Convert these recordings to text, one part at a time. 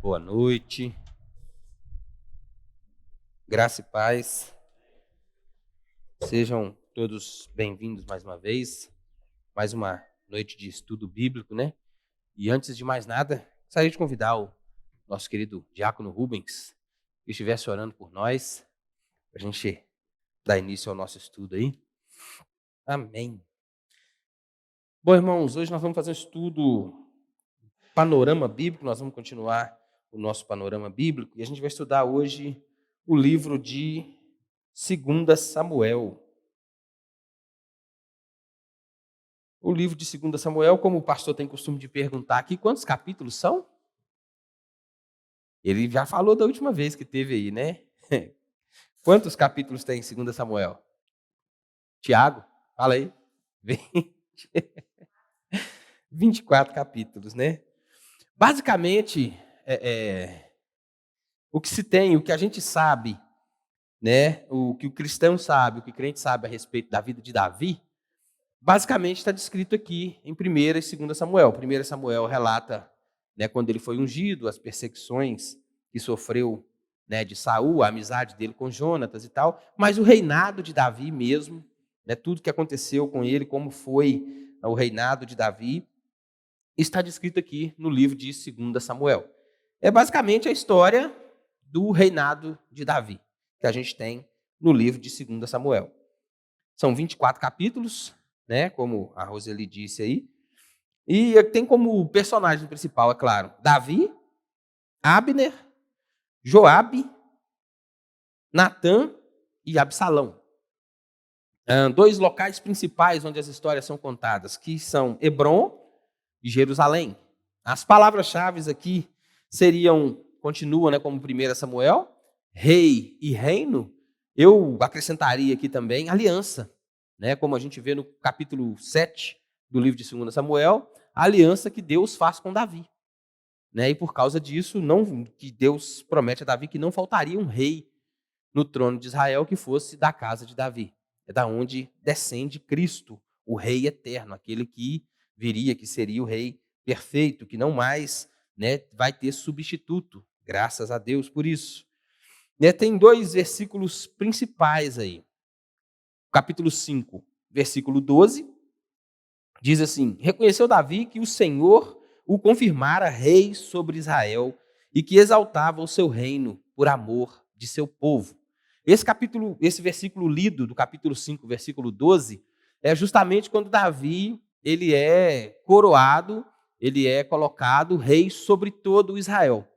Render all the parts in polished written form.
Boa noite, graça e paz, sejam todos bem-vindos mais uma vez, mais uma noite de estudo bíblico, né? E antes de mais nada, gostaria de convidar o nosso querido Diácono Rubens, que estivesse orando por nós, para a gente dar início ao nosso estudo aí. Amém. Bom, irmãos, hoje nós vamos fazer um estudo panorama bíblico, nós vamos continuar o nosso panorama bíblico, e a gente vai estudar hoje o livro de 2 Samuel. O livro de 2 Samuel, como o pastor tem costume de perguntar aqui, quantos capítulos são? Ele já falou da última vez que teve aí, né? Quantos capítulos tem em 2 Samuel? Tiago, fala aí. 24 capítulos, né? Basicamente, o que se tem, o que a gente sabe, né? O que o cristão sabe, o que o crente sabe a respeito da vida de Davi, basicamente está descrito aqui em 1 e 2 Samuel. 1 Samuel relata, né, quando ele foi ungido, as perseguições que sofreu, né, de Saul, a amizade dele com Jonatas e tal, mas o reinado de Davi mesmo, né, tudo que aconteceu com ele, como foi o reinado de Davi, está descrito aqui no livro de 2 Samuel. É basicamente a história do reinado de Davi, que a gente tem no livro de 2 Samuel. São 24 capítulos, né, como a Roseli disse aí. E tem como personagem principal, é claro, Davi, Abner, Joabe, Natã e Absalão. Dois locais principais onde as histórias são contadas, que são Hebrom e Jerusalém. As palavras-chave aqui seriam, continuam, né, como 1 Samuel, rei e reino. Eu acrescentaria aqui também aliança, né, como a gente vê no capítulo 7 do livro de 2 Samuel, a aliança que Deus faz com Davi. Né, e por causa disso, que Deus promete a Davi que não faltaria um rei no trono de Israel que fosse da casa de Davi. É da onde descende Cristo, o rei eterno, aquele que viria, que seria o rei perfeito, que não mais, né, vai ter substituto. Graças a Deus por isso. Né, tem dois versículos principais aí. Capítulo 5, versículo 12, diz assim: reconheceu Davi que o Senhor o confirmara rei sobre Israel e que exaltava o seu reino por amor de seu povo. Esse versículo lido do capítulo 5, versículo 12, é justamente quando Davi ele é coroado, ele é colocado rei sobre todo Israel.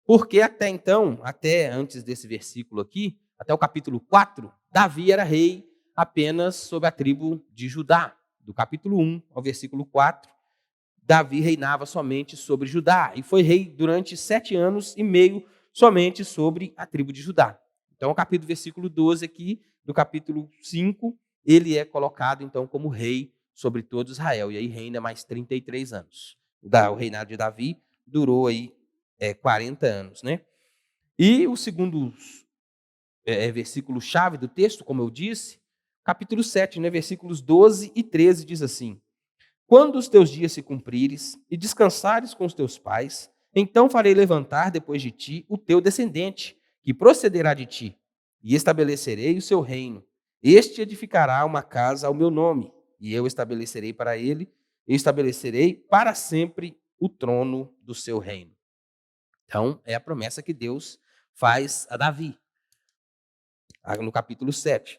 Porque até então, até antes desse versículo aqui, até o capítulo 4, Davi era rei apenas sobre a tribo de Judá. Do capítulo 1 ao versículo 4, Davi reinava somente sobre Judá e foi rei durante 7 anos e meio somente sobre a tribo de Judá. Então, o capítulo versículo 12 aqui, do capítulo 5, ele é colocado então como rei sobre todo Israel. E aí reina mais 33 anos. O reinado de Davi durou aí 40 anos, né? E o segundo versículo-chave do texto, como eu disse, capítulo 7, né, versículos 12 e 13, diz assim: quando os teus dias se cumprires e descansares com os teus pais, então farei levantar depois de ti o teu descendente, que procederá de ti, e estabelecerei o seu reino. Este edificará uma casa ao meu nome, e eu estabelecerei para ele, e estabelecerei para sempre o trono do seu reino. Então, é a promessa que Deus faz a Davi, no capítulo 7.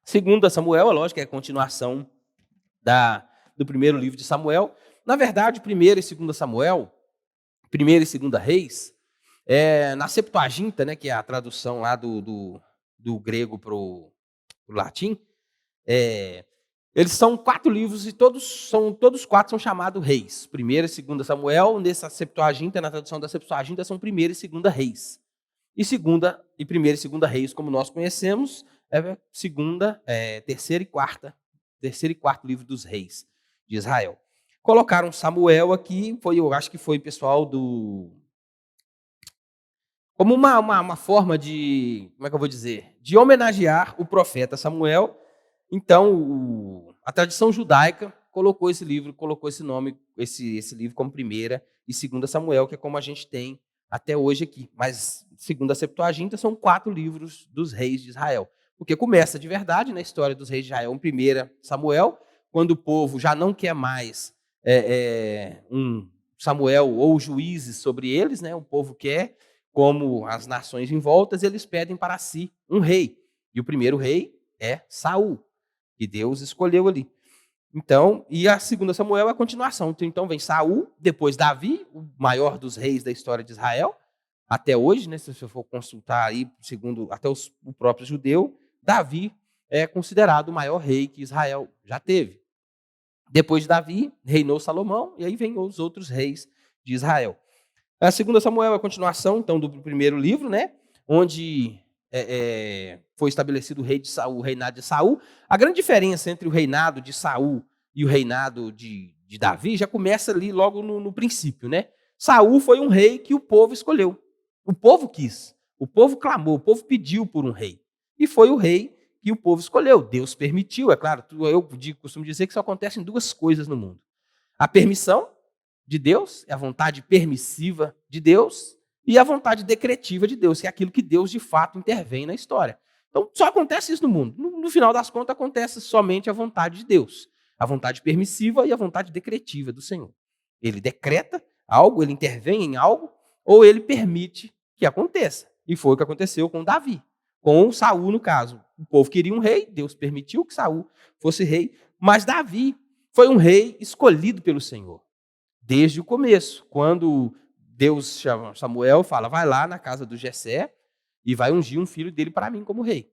2 Samuel, é lógico que é a continuação do primeiro livro de Samuel. Na verdade, 1 e 2 Samuel, 1 e 2 Reis, na Septuaginta, né, que é a tradução lá do grego para o latim, eles são 4 livros e todos 4 são chamados reis. 1 e 2 Samuel, nessa Septuaginta, na tradução da Septuaginta, são 1 e 2 Reis. E 1 e 2 Reis, como nós conhecemos, terceiro e quarto livro dos reis de Israel. Colocaram Samuel aqui, eu acho que foi pessoal como uma forma de, como é que eu vou dizer, de homenagear o profeta Samuel. Então, a tradição judaica colocou esse livro, colocou esse nome, esse livro como primeira e segunda Samuel, que é como a gente tem até hoje aqui. Mas, segundo a Septuaginta, são 4 livros dos reis de Israel. Porque começa de verdade na história dos reis de Israel, em primeira Samuel, quando o povo já não quer mais um Samuel ou juízes sobre eles, né? O povo quer, como as nações em volta, eles pedem para si um rei. E o primeiro rei é Saul, que Deus escolheu ali. Então, e a segunda Samuel é a continuação. Então vem Saul, depois Davi, o maior dos reis da história de Israel, até hoje, né, se você for consultar aí, segundo até o próprio judeu, Davi é considerado o maior rei que Israel já teve. Depois de Davi, reinou Salomão, e aí vem os outros reis de Israel. A segunda Samuel é a continuação, então, do primeiro livro, né, onde foi estabelecido o reinado de Saul. A grande diferença entre o reinado de Saul e o reinado de Davi já começa ali logo no princípio, né? Saul foi um rei que o povo escolheu. O povo quis, o povo clamou, o povo pediu por um rei. E foi o rei que o povo escolheu. Deus permitiu, é claro. Eu costumo dizer que só acontecem 2 coisas no mundo. A permissão de Deus, é a vontade permissiva de Deus, e a vontade decretiva de Deus, que é aquilo que Deus de fato intervém na história. Então, só acontece isso no mundo. No final das contas, acontece somente a vontade de Deus. A vontade permissiva e a vontade decretiva do Senhor. Ele decreta algo, ele intervém em algo, ou ele permite que aconteça. E foi o que aconteceu com Davi. Com Saul, no caso. O povo queria um rei, Deus permitiu que Saul fosse rei, mas Davi foi um rei escolhido pelo Senhor. Desde o começo, quando Deus chama Samuel, fala, vai lá na casa do Jessé e vai ungir um filho dele para mim como rei.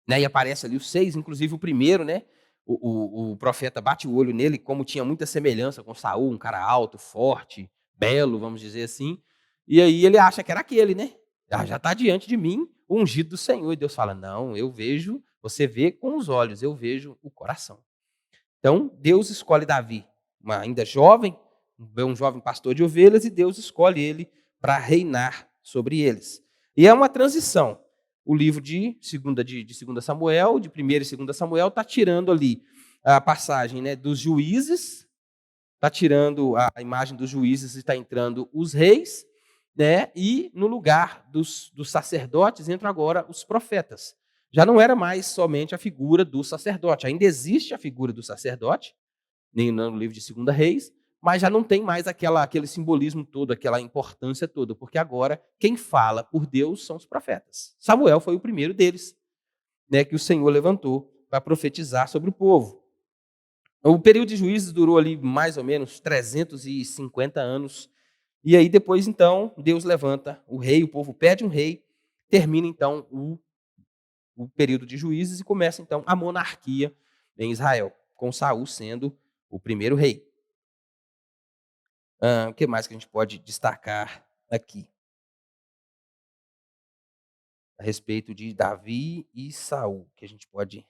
Né? E aparece ali os 6, inclusive o primeiro, né? O profeta bate o olho nele, como tinha muita semelhança com Saul, um cara alto, forte, belo, vamos dizer assim. E aí ele acha que era aquele, né? Já está diante de mim o ungido do Senhor. E Deus fala, não, eu vejo, você vê com os olhos, eu vejo o coração. Então, Deus escolhe Davi, ainda jovem, um jovem pastor de ovelhas, e Deus escolhe ele para reinar sobre eles. E é uma transição. O livro de 2 Samuel, de 1ª e 2 Samuel, está tirando ali a passagem, né, dos juízes, está tirando a imagem dos juízes e está entrando os reis, né, e no lugar dos sacerdotes entram agora os profetas. Já não era mais somente a figura do sacerdote. Ainda existe a figura do sacerdote, no livro de 2 Reis, mas já não tem mais aquele simbolismo todo, aquela importância toda, porque agora quem fala por Deus são os profetas. Samuel foi o primeiro deles, né, que o Senhor levantou para profetizar sobre o povo. O período de juízes durou ali mais ou menos 350 anos, e aí depois, então, Deus levanta o rei, o povo pede um rei, termina, então, o período de juízes e começa, então, a monarquia em Israel, com Saul sendo o primeiro rei. O que mais que a gente pode destacar aqui? A respeito de Davi e Saul, que a gente pode...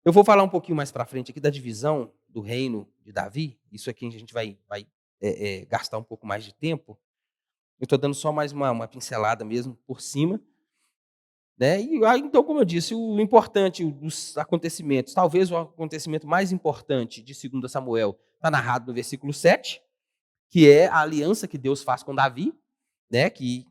Eu vou falar um pouquinho mais para frente aqui da divisão do reino de Davi. Isso aqui a gente vai gastar um pouco mais de tempo. Eu estou dando só mais uma pincelada mesmo por cima. Né? E então, como eu disse, o importante dos acontecimentos, talvez o acontecimento mais importante de 2 Samuel, está narrado no versículo 7, que é a aliança que Deus faz com Davi, né? Que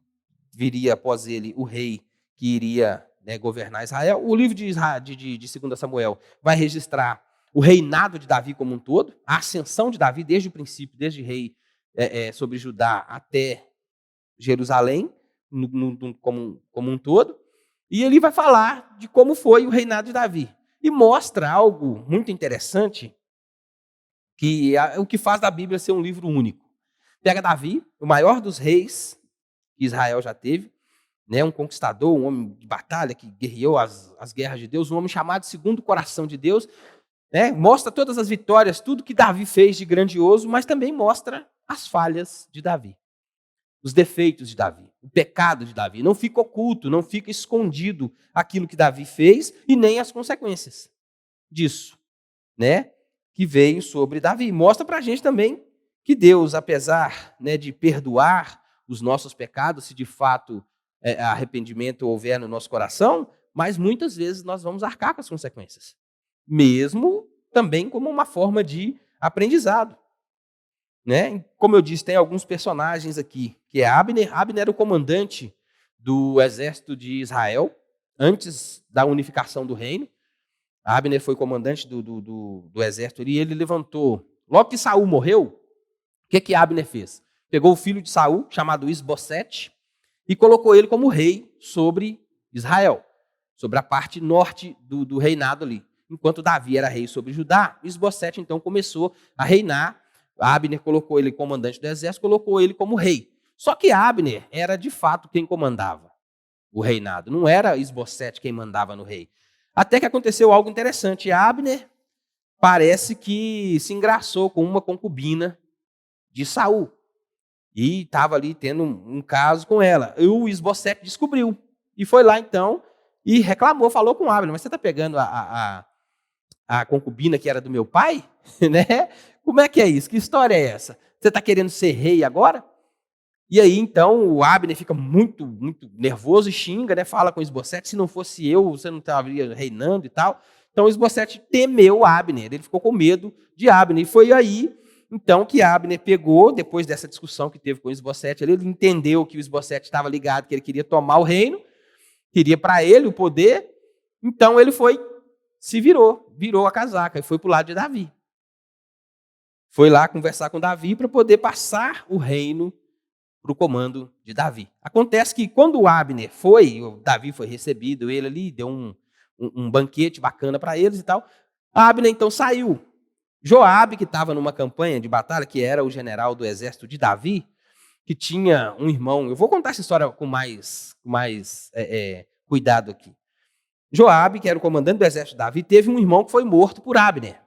viria após ele o rei que iria, né, governar Israel. O livro de 2 Samuel vai registrar o reinado de Davi como um todo, a ascensão de Davi desde o princípio, desde rei sobre Judá até Jerusalém, como um todo. E ele vai falar de como foi o reinado de Davi. E mostra algo muito interessante, que é o que faz da Bíblia ser um livro único. Pega Davi, o maior dos reis que Israel já teve, né, um conquistador, um homem de batalha que guerreou as guerras de Deus, um homem chamado segundo o coração de Deus, né, mostra todas as vitórias, tudo que Davi fez de grandioso, mas também mostra as falhas de Davi, os defeitos de Davi, o pecado de Davi. Não fica oculto, não fica escondido aquilo que Davi fez e nem as consequências disso, né, que veio sobre Davi. Mostra para a gente também que Deus, apesar, né, de perdoar os nossos pecados, se de fato arrependimento houver no nosso coração, mas muitas vezes nós vamos arcar com as consequências. Mesmo também como uma forma de aprendizado. Né? Como eu disse, tem alguns personagens aqui, que é Abner. Abner era o comandante do exército de Israel, antes da unificação do reino. Abner foi comandante do exército e ele levantou. Logo que Saul morreu, o que Abner fez? Pegou o filho de Saul, chamado Isbosete, e colocou ele como rei sobre Israel, sobre a parte norte do reinado ali. Enquanto Davi era rei sobre Judá, Isbosete então começou a reinar. Abner colocou ele comandante do exército, colocou ele como rei. Só que Abner era de fato quem comandava o reinado, não era Isbosete quem mandava no rei. Até que aconteceu algo interessante. Abner parece que se engraçou com uma concubina de Saul. E estava ali tendo um caso com ela. E o Isbosete descobriu. E foi lá então e reclamou, falou com Abner. Mas você está pegando a concubina que era do meu pai? Né? Como é que é isso? Que história é essa? Você está querendo ser rei agora? E aí, então, o Abner fica muito, muito nervoso e xinga, né? Fala com o Isbosete, se não fosse eu, você não estaria reinando e tal. Então, o Isbosete temeu Abner, ele ficou com medo de Abner. E foi aí, então, que Abner pegou, depois dessa discussão que teve com o Isbosete, ele entendeu que o Isbosete estava ligado, que ele queria tomar o reino, queria para ele o poder. Então, ele virou a casaca e foi para o lado de Davi. Foi lá conversar com Davi para poder passar o reino para o comando de Davi. Acontece que quando o Abner o Davi foi recebido, ele ali deu um banquete bacana para eles e tal. Abner então saiu. Joabe, que estava numa campanha de batalha, que era o general do exército de Davi, que tinha um irmão. Eu vou contar essa história com mais cuidado aqui. Joabe, que era o comandante do exército de Davi, teve um irmão que foi morto por Abner.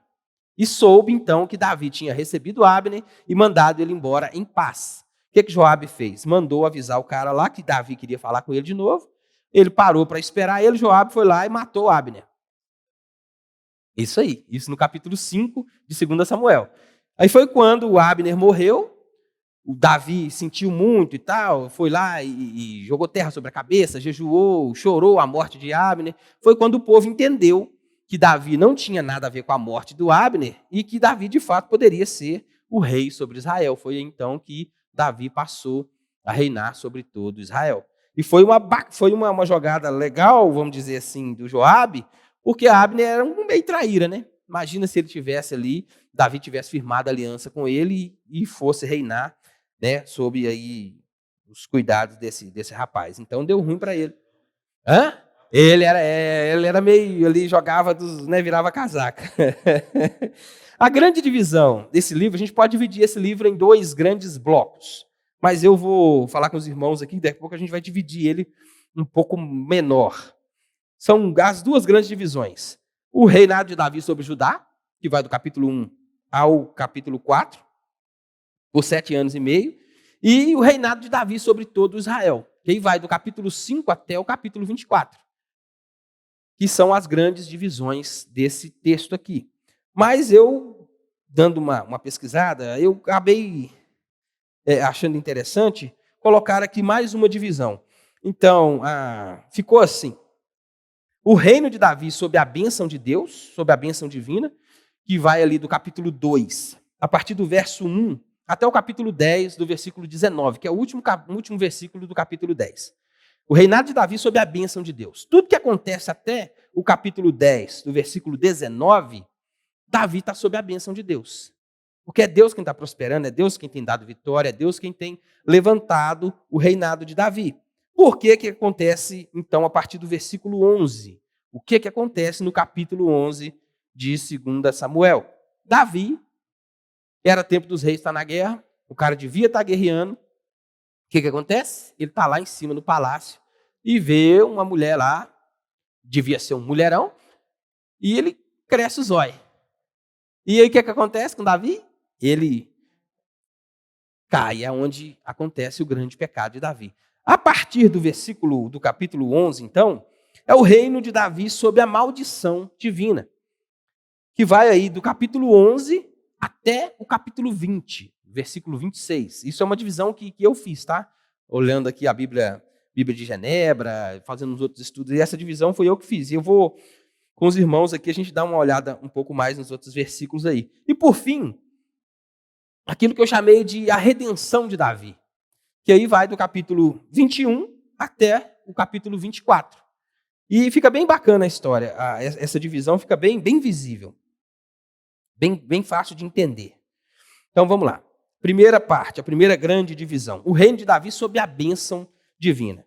E soube então que Davi tinha recebido Abner e mandado ele embora em paz. O que Joabe fez? Mandou avisar o cara lá que Davi queria falar com ele de novo. Ele parou para esperar ele, Joabe foi lá e matou Abner. Isso aí, isso no capítulo 5 de 2 Samuel. Aí foi quando o Abner morreu, o Davi sentiu muito e tal, foi lá e jogou terra sobre a cabeça, jejuou, chorou a morte de Abner. Foi quando o povo entendeu que Davi não tinha nada a ver com a morte do Abner e que Davi, de fato, poderia ser o rei sobre Israel. Foi então que Davi passou a reinar sobre todo Israel. E foi uma jogada legal, vamos dizer assim, do Joabe, porque Abner era um meio traíra, né? Imagina se ele tivesse ali, Davi tivesse firmado aliança com ele e fosse reinar, né, sob aí os cuidados desse rapaz. Então deu ruim para ele. Hã? Ele era meio ali, jogava né, virava casaca. A grande divisão desse livro, a gente pode dividir esse livro em 2 grandes blocos. Mas eu vou falar com os irmãos aqui, daqui a pouco a gente vai dividir ele um pouco menor. São as 2 grandes divisões. O reinado de Davi sobre Judá, que vai do capítulo 1 ao capítulo 4, por 7 anos e meio. E o reinado de Davi sobre todo Israel, que vai do capítulo 5 até o capítulo 24. Que são as grandes divisões desse texto aqui. Mas eu, dando uma pesquisada, eu acabei achando interessante colocar aqui mais uma divisão. Então, ficou assim. O reino de Davi sob a bênção de Deus, sob a bênção divina, que vai ali do capítulo 2, a partir do verso 1, até o capítulo 10, do versículo 19, que é o último versículo do capítulo 10. O reinado de Davi sob a bênção de Deus. Tudo que acontece até o capítulo 10, do versículo 19, Davi está sob a bênção de Deus. Porque é Deus quem está prosperando, é Deus quem tem dado vitória, é Deus quem tem levantado o reinado de Davi. Por que acontece, então, a partir do versículo 11? O que acontece no capítulo 11 de 2 Samuel? Davi, era tempo dos reis estar na guerra, o cara devia estar guerreando. O que acontece? Ele está lá em cima no palácio e vê uma mulher lá, devia ser um mulherão, e ele cresce o zóio. E aí o que acontece com Davi? Ele cai, é onde acontece o grande pecado de Davi. A partir do capítulo 11, então, é o reino de Davi sob a maldição divina, que vai aí do capítulo 11 até o capítulo 20, versículo 26. Isso é uma divisão que eu fiz, tá? Olhando aqui a Bíblia Bíblia de Genebra, fazendo uns outros estudos, e essa divisão foi eu que fiz. E eu vou, com os irmãos aqui, a gente dá uma olhada um pouco mais nos outros versículos aí. E por fim, aquilo que eu chamei de a redenção de Davi, que aí vai do capítulo 21 até o capítulo 24. E fica bem bacana a história, essa divisão fica bem visível, bem fácil de entender. Então vamos lá. Primeira parte, a primeira grande divisão. O reino de Davi sob a bênção divina.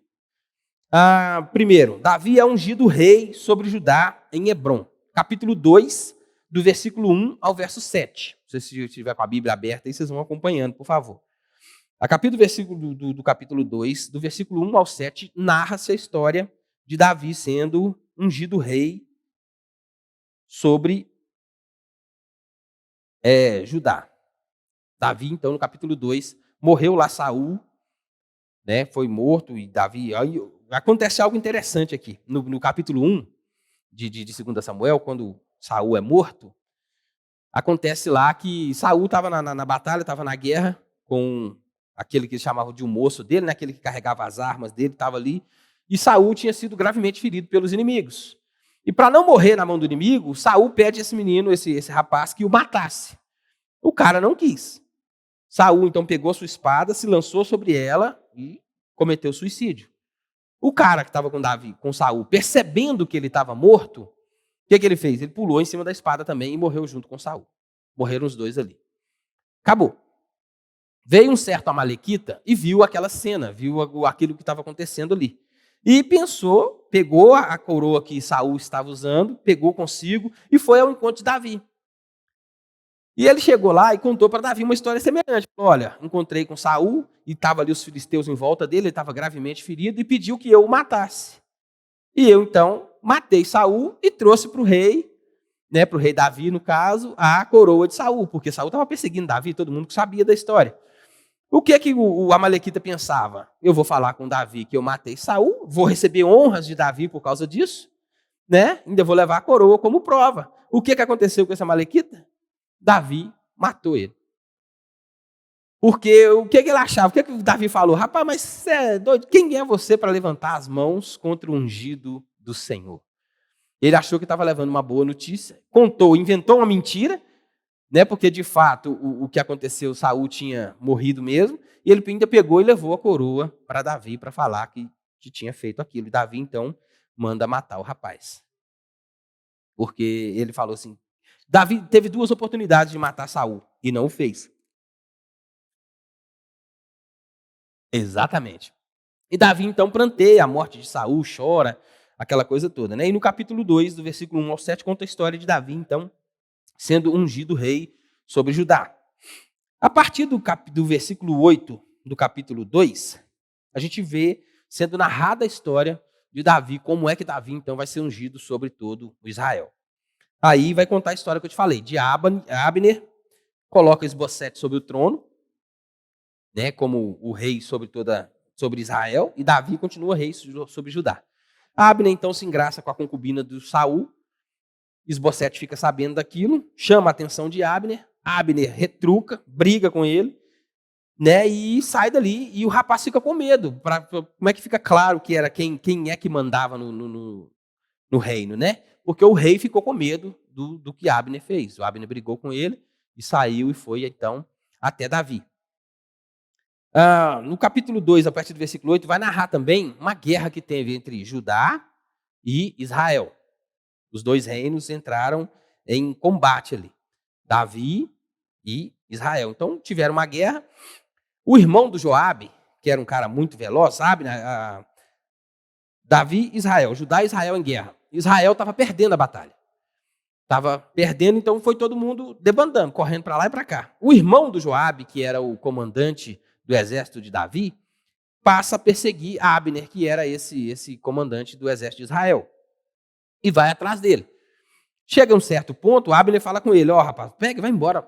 Primeiro, Davi é ungido rei sobre Judá em Hebrom. Capítulo 2, do versículo 1 ao verso 7. Se você estiver com a Bíblia aberta, aí vocês vão acompanhando, por favor. Versículo do capítulo 2, do versículo 1 ao 7, narra-se a história de Davi sendo ungido rei sobre Judá. Davi, então, no capítulo 2, morreu lá Saul, né, foi morto, e Davi... Aí, acontece algo interessante aqui. No capítulo 1 de 2 Samuel, quando Saul é morto, acontece lá que Saul estava na batalha, estava na guerra, com aquele que eles chamavam de um moço dele, né, aquele que carregava as armas dele, estava ali, e Saul tinha sido gravemente ferido pelos inimigos. E para não morrer na mão do inimigo, Saul pede a esse menino, esse rapaz, que o matasse. O cara não quis. Saul, então, pegou sua espada, se lançou sobre ela e cometeu suicídio. O cara que estava com Saul, percebendo que ele estava morto, o que ele fez? Ele pulou em cima da espada também e morreu junto com Saul. Morreram os dois ali. Acabou. Veio um certo amalequita e viu aquela cena, viu aquilo que estava acontecendo ali. E pensou, pegou a coroa que Saul estava usando, pegou consigo e foi ao encontro de Davi. E ele chegou lá e contou para Davi uma história semelhante. Olha, encontrei com Saul e estavam ali os filisteus em volta dele, ele estava gravemente ferido e pediu que eu o matasse. E eu, então, matei Saul e trouxe para o rei, né, para o rei Davi, no caso, a coroa de Saul, porque Saul estava perseguindo Davi, todo mundo sabia da história. O que o amalequita pensava? Eu vou falar com Davi que eu matei Saul, vou receber honras de Davi por causa disso, né? Ainda vou levar a coroa como prova. O que aconteceu com esse amalequita? Davi matou ele. Porque o que ele achava? O que o Davi falou? Rapaz, mas você é doido? Quem é você para levantar as mãos contra o ungido do Senhor? Ele achou que estava levando uma boa notícia, inventou uma mentira, né? Porque de fato o que aconteceu, Saul tinha morrido mesmo, e ele ainda pegou e levou a coroa para Davi para falar que tinha feito aquilo. E Davi então manda matar o rapaz. Porque ele falou assim, Davi teve 2 oportunidades de matar Saul e não o fez. Exatamente. E Davi então pranteia a morte de Saul, chora, aquela coisa toda, né? E no capítulo 2, do versículo 1 ao 7, conta a história de Davi, então, sendo ungido rei sobre Judá. A partir do versículo 8 do capítulo 2, a gente vê sendo narrada a história de Davi, como é que Davi, então, vai ser ungido sobre todo o Israel. Aí vai contar a história que eu te falei, de Abner, coloca Esbocete sobre o trono, né, como o rei sobre Israel, e Davi continua rei sobre Judá. Abner, então, se engraça com a concubina de Saul, Esbocete fica sabendo daquilo, chama a atenção de Abner, Abner retruca, briga com ele, né, e sai dali, e o rapaz fica com medo. Como é que fica claro que era quem é que mandava no reino, né? Porque o rei ficou com medo do que Abner fez. O Abner brigou com ele e saiu e foi, então, até Davi. No capítulo 2, a partir do versículo 8, vai narrar também uma guerra que teve entre Judá e Israel. Os 2 reinos entraram em combate ali. Davi e Israel. Então, tiveram uma guerra. O irmão do Joabe, que era um cara muito veloz, sabe? Davi e Israel. Judá e Israel em guerra. Israel estava perdendo a batalha. Estava perdendo, então foi todo mundo debandando, correndo para lá e para cá. O irmão do Joabe, que era o comandante do exército de Davi, passa a perseguir Abner, que era esse comandante do exército de Israel. E vai atrás dele. Chega a um certo ponto, Abner fala com ele, rapaz, pega e vai embora,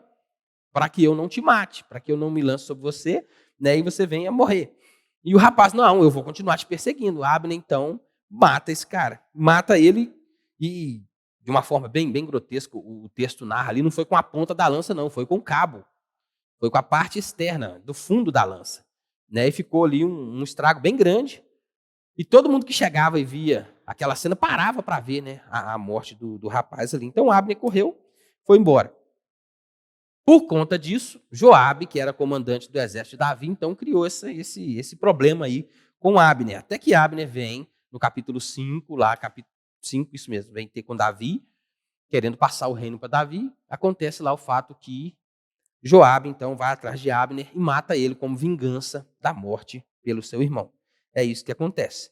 para que eu não te mate, para que eu não me lance sobre você, né, e você venha morrer. E o rapaz, não, eu vou continuar te perseguindo. Abner, então, mata esse cara. Mata ele e, de uma forma bem grotesca, o texto narra ali, não foi com a ponta da lança, não, foi com o cabo. Foi com a parte externa, do fundo da lança. Né, e ficou ali um estrago bem grande. E todo mundo que chegava e via aquela cena parava para ver, né, a morte do rapaz ali. Então Abner correu, foi embora. Por conta disso, Joabe, que era comandante do exército de Davi, então criou esse problema aí com Abner. Até que Abner vem, no capítulo 5, lá, capítulo 5, isso mesmo, vem ter com Davi, querendo passar o reino para Davi. Acontece lá o fato que Joabe, então, vai atrás de Abner e mata ele como vingança da morte pelo seu irmão. É isso que acontece.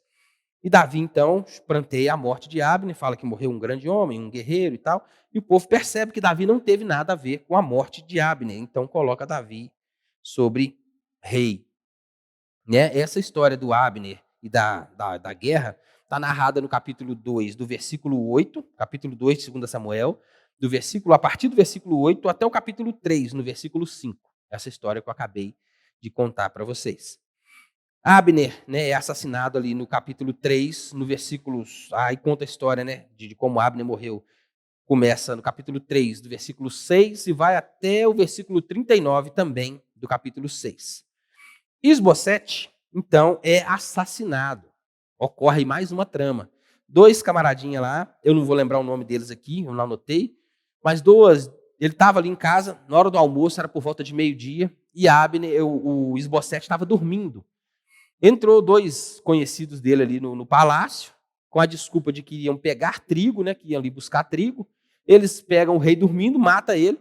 E Davi, então, pranteia a morte de Abner, fala que morreu um grande homem, um guerreiro e tal, e o povo percebe que Davi não teve nada a ver com a morte de Abner, então coloca Davi sobre rei. Né? Essa história do Abner e da guerra está narrada no capítulo 2, do versículo 8, capítulo 2 de 2 Samuel, a partir do versículo 8 até o capítulo 3, no versículo 5. Essa história que eu acabei de contar para vocês. Abner, né, é assassinado ali no capítulo 3, no versículos... Aí conta a história, né, de como Abner morreu. Começa no capítulo 3, do versículo 6, e vai até o versículo 39 também, do capítulo 6. Isbosete, então, é assassinado. Ocorre mais uma trama. 2 camaradinhas lá, eu não vou lembrar o nome deles aqui, eu não anotei, mas ele estava ali em casa, na hora do almoço, era por volta de meio-dia, e Abner, o Isbosete estava dormindo. Entrou 2 conhecidos dele ali no palácio, com a desculpa de que iam pegar trigo, né, que iam ali buscar trigo. Eles pegam o rei dormindo, mata ele,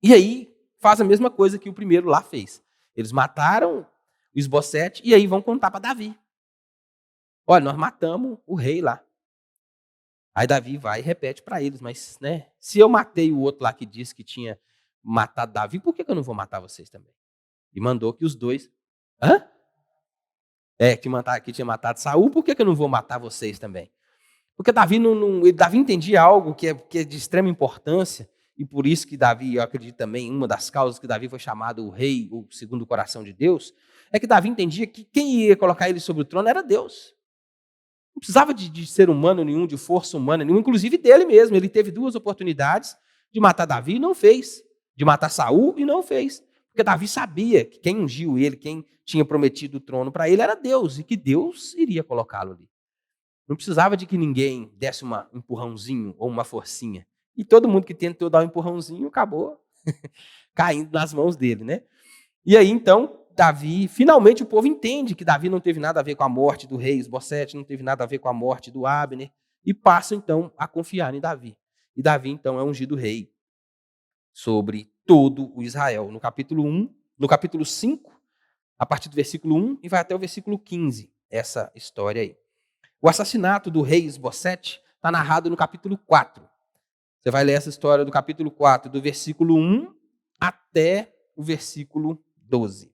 e aí faz a mesma coisa que o primeiro lá fez. Eles mataram o Isbosete e aí vão contar para Davi. Olha, nós matamos o rei lá. Aí Davi vai e repete para eles, mas, né, se eu matei o outro lá que disse que tinha matado Davi, por que eu não vou matar vocês também? E mandou que os 2... Hã? Que tinha matado Saul, por que eu não vou matar vocês também? Porque Davi Davi entendia algo que é de extrema importância, e por isso que Davi, eu acredito também, uma das causas que Davi foi chamado o rei, o segundo o coração de Deus, é que Davi entendia que quem ia colocar ele sobre o trono era Deus. Não precisava de ser humano nenhum, de força humana nenhuma, inclusive dele mesmo. Ele teve 2 oportunidades de matar Davi e não fez. De matar Saul e não fez. Porque Davi sabia que quem ungiu ele, quem tinha prometido o trono para ele era Deus, e que Deus iria colocá-lo ali. Não precisava de que ninguém desse um empurrãozinho ou uma forcinha. E todo mundo que tentou dar um empurrãozinho acabou caindo nas mãos dele, né? E aí, então, Davi, finalmente o povo entende que Davi não teve nada a ver com a morte do rei Isbosete, não teve nada a ver com a morte do Abner, e passam, então, a confiar em Davi. E Davi, então, é ungido rei sobre todo o Israel. No capítulo 1, no capítulo 5, a partir do versículo 1, e vai até o versículo 15, essa história aí. O assassinato do rei Isbosete está narrado no capítulo 4. Você vai ler essa história do capítulo 4, do versículo 1 até o versículo 12.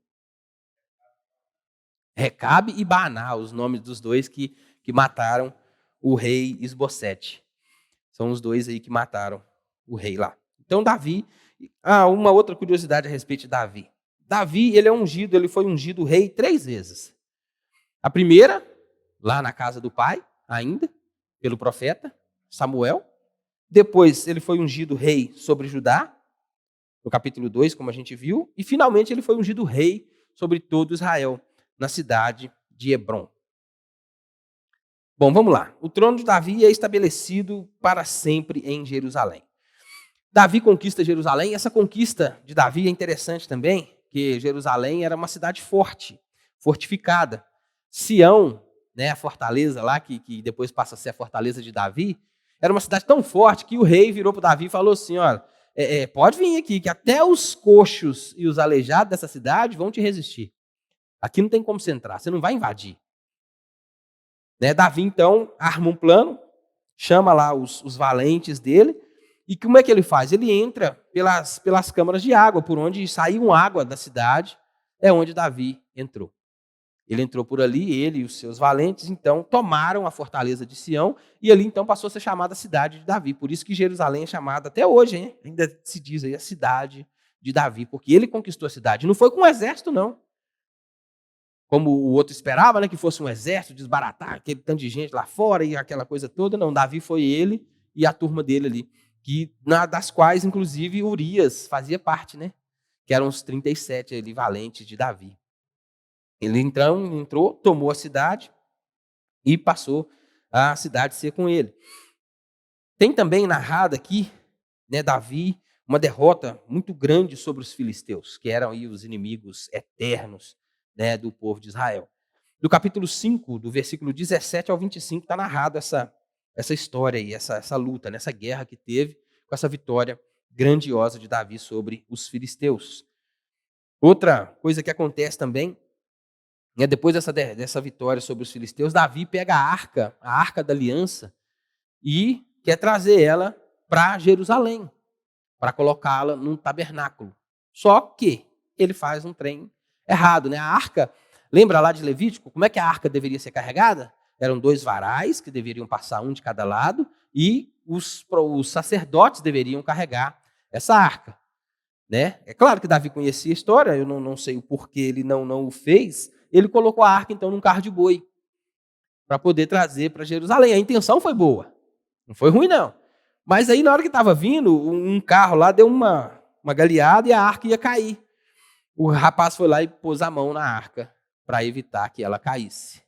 Recabe e Baaná, os nomes dos 2 que mataram o rei Isbosete. São os 2 aí que mataram o rei lá. Então, Davi... uma outra curiosidade a respeito de Davi. Davi, ele é ungido, ele foi ungido rei 3 vezes. A primeira, lá na casa do pai, ainda, pelo profeta Samuel. Depois, ele foi ungido rei sobre Judá, no capítulo 2, como a gente viu. E, finalmente, ele foi ungido rei sobre todo Israel, na cidade de Hebrom. Bom, vamos lá. O trono de Davi é estabelecido para sempre em Jerusalém. Davi conquista Jerusalém, e essa conquista de Davi é interessante também, que Jerusalém era uma cidade forte, fortificada. Sião, né, a fortaleza lá, que depois passa a ser a fortaleza de Davi, era uma cidade tão forte que o rei virou para Davi e falou assim, olha, pode vir aqui, que até os coxos e os aleijados dessa cidade vão te resistir. Aqui não tem como você entrar, você não vai invadir. Né, Davi, então, arma um plano, chama lá os valentes dele, e como é que ele faz? Ele entra pelas câmaras de água, por onde saiu água da cidade, é onde Davi entrou. Ele entrou por ali, ele e os seus valentes, então, tomaram a fortaleza de Sião, e ali, então, passou a ser chamada a cidade de Davi. Por isso que Jerusalém é chamada até hoje, hein? Ainda se diz aí a cidade de Davi, porque ele conquistou a cidade. Não foi com um exército, não. Como o outro esperava, né, que fosse um exército, desbaratar aquele tanto de gente lá fora e aquela coisa toda. Não, Davi foi ele e a turma dele ali, das quais, inclusive, Urias fazia parte, né? Que eram os 37 ali valentes de Davi. Ele então entrou, tomou a cidade, e passou a cidade a ser com ele. Tem também narrado aqui, né, Davi, uma derrota muito grande sobre os filisteus, que eram aí os inimigos eternos, né, do povo de Israel. Do capítulo 5, do versículo 17 ao 25, está narrado essa história aí, essa luta, nessa guerra que teve, com essa vitória grandiosa de Davi sobre os filisteus. Outra coisa que acontece também, né, depois dessa vitória sobre os filisteus, Davi pega a arca da aliança, e quer trazer ela para Jerusalém, para colocá-la num tabernáculo. Só que ele faz um trem errado, né? A arca, lembra lá de Levítico, como é que a arca deveria ser carregada? Eram 2 varais que deveriam passar um de cada lado e os sacerdotes deveriam carregar essa arca, né? É claro que Davi conhecia a história, eu não sei o porquê ele não o fez. Ele colocou a arca então num carro de boi para poder trazer para Jerusalém. A intenção foi boa, não foi ruim não. Mas aí, na hora que estava vindo, um carro lá deu uma galeada e a arca ia cair. O rapaz foi lá e pôs a mão na arca para evitar que ela caísse.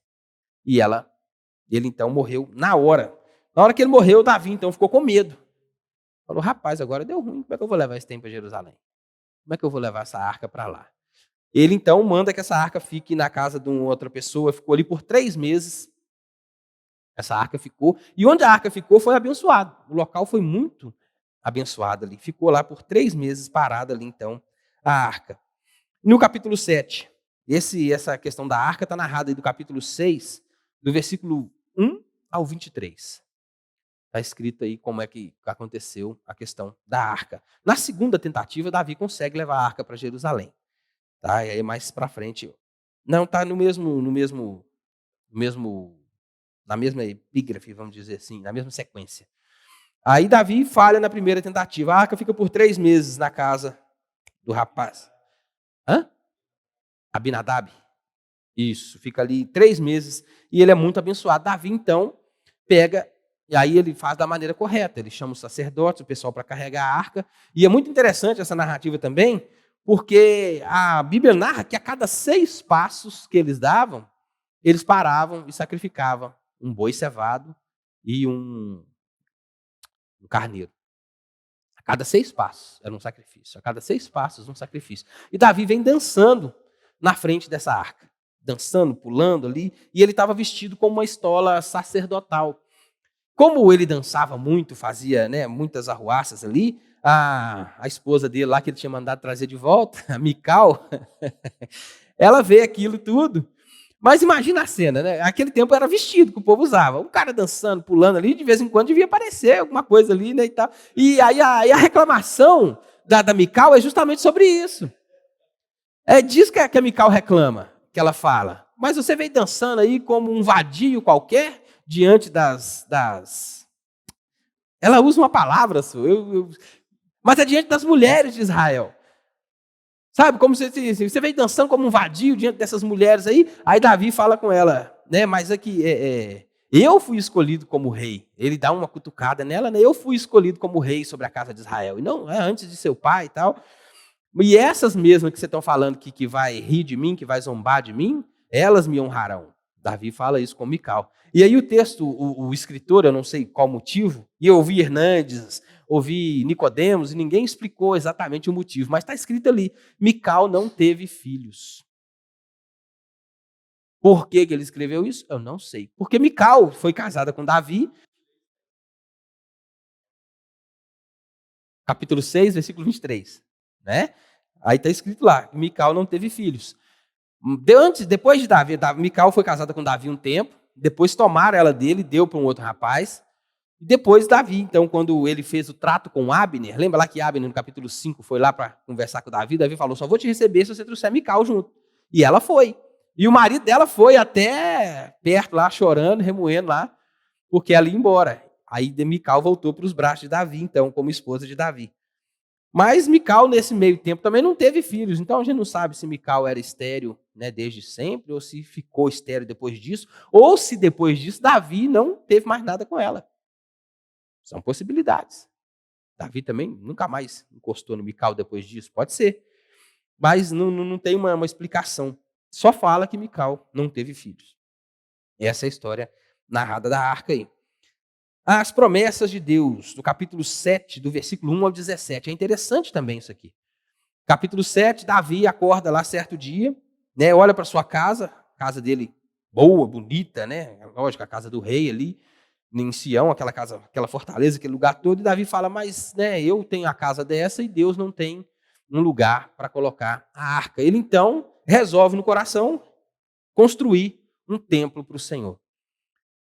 E ele então morreu na hora. Na hora que ele morreu, Davi então ficou com medo. Falou, rapaz, agora deu ruim. Como é que eu vou levar esse tempo para Jerusalém? Como é que eu vou levar essa arca para lá? Ele então manda que essa arca fique na casa de uma outra pessoa. Ficou ali por 3 meses. Essa arca ficou, e onde a arca ficou foi abençoado. O local foi muito abençoado ali. Ficou lá por 3 meses parada ali, então, a arca. No capítulo 7, essa questão da arca está narrada aí do capítulo 6, do versículo 1 ao 23. Está escrito aí como é que aconteceu a questão da arca. Na segunda tentativa, Davi consegue levar a arca para Jerusalém. Tá? E aí mais para frente, não está no mesmo na mesma epígrafe, vamos dizer assim, na mesma sequência. Aí Davi falha na primeira tentativa. A arca fica por 3 meses na casa do rapaz. Hã? Abinadab. Isso, fica ali 3 meses e ele é muito abençoado. Davi, então, pega, e aí ele faz da maneira correta. Ele chama os sacerdotes, o pessoal para carregar a arca. E é muito interessante essa narrativa também, porque a Bíblia narra que a cada 6 passos que eles davam, eles paravam e sacrificavam um boi cevado e um carneiro. A cada 6 passos era um sacrifício. A cada 6 passos, um sacrifício. E Davi vem dançando na frente dessa arca. Dançando, pulando ali. E ele estava vestido com uma estola sacerdotal. Como ele dançava muito, fazia, né, muitas arruaças ali, a esposa dele lá, que ele tinha mandado trazer de volta, a Mical, ela vê aquilo tudo. Mas imagina a cena, né? Aquele tempo era vestido que o povo usava. Um cara dançando, pulando ali, de vez em quando devia aparecer alguma coisa ali, né? E tal. E aí a reclamação da Mical é justamente sobre isso. É disso que a Mical reclama, que ela fala. Mas você veio dançando aí como um vadio qualquer, diante das... Ela usa uma palavra, mas é diante das mulheres de Israel. Sabe, como se você veio dançando como um vadio diante dessas mulheres aí. Aí Davi fala com ela, né? Mas aqui, eu fui escolhido como rei. Ele dá uma cutucada nela, né? Eu fui escolhido como rei sobre a casa de Israel. E não antes de seu pai e tal. E essas mesmas que vocês estão falando que vai rir de mim, que vai zombar de mim, elas me honrarão. Davi fala isso com Mical. E aí o texto, o escritor, eu não sei qual motivo, e eu ouvi Hernandes, ouvi Nicodemos, e ninguém explicou exatamente o motivo, mas está escrito ali, Mical não teve filhos. Por que ele escreveu isso? Eu não sei. Porque Mical foi casada com Davi, capítulo 6, versículo 23. Né? Aí está escrito lá, Mical não teve filhos. Depois de Davi, Mical foi casada com Davi um tempo, depois tomaram ela dele, deu para um outro rapaz, e depois Davi, então, quando ele fez o trato com Abner, lembra lá que Abner, no capítulo 5, foi lá para conversar com Davi, Davi falou, só vou te receber se você trouxer Mical junto. E ela foi. E o marido dela foi até perto lá, chorando, remoendo lá, porque ela ia embora. Aí Mical voltou para os braços de Davi, então, como esposa de Davi. Mas Mical, nesse meio tempo, também não teve filhos. Então, a gente não sabe se Mical era estéril, né, desde sempre, ou se ficou estéril depois disso, ou se depois disso Davi não teve mais nada com ela. São possibilidades. Davi também nunca mais encostou no Mical depois disso. Pode ser. Mas não tem uma explicação. Só fala que Mical não teve filhos. Essa é a história narrada da arca aí. As promessas de Deus, do capítulo 7, do versículo 1 ao 17. É interessante também isso aqui. Capítulo 7, Davi acorda lá certo dia, né, olha para sua casa dele boa, bonita, né? Lógico, a casa do rei ali, em Sião, aquela casa, aquela fortaleza, aquele lugar todo, e Davi fala, mas né, eu tenho a casa dessa e Deus não tem um lugar para colocar a arca. Ele então resolve no coração construir um templo para o Senhor.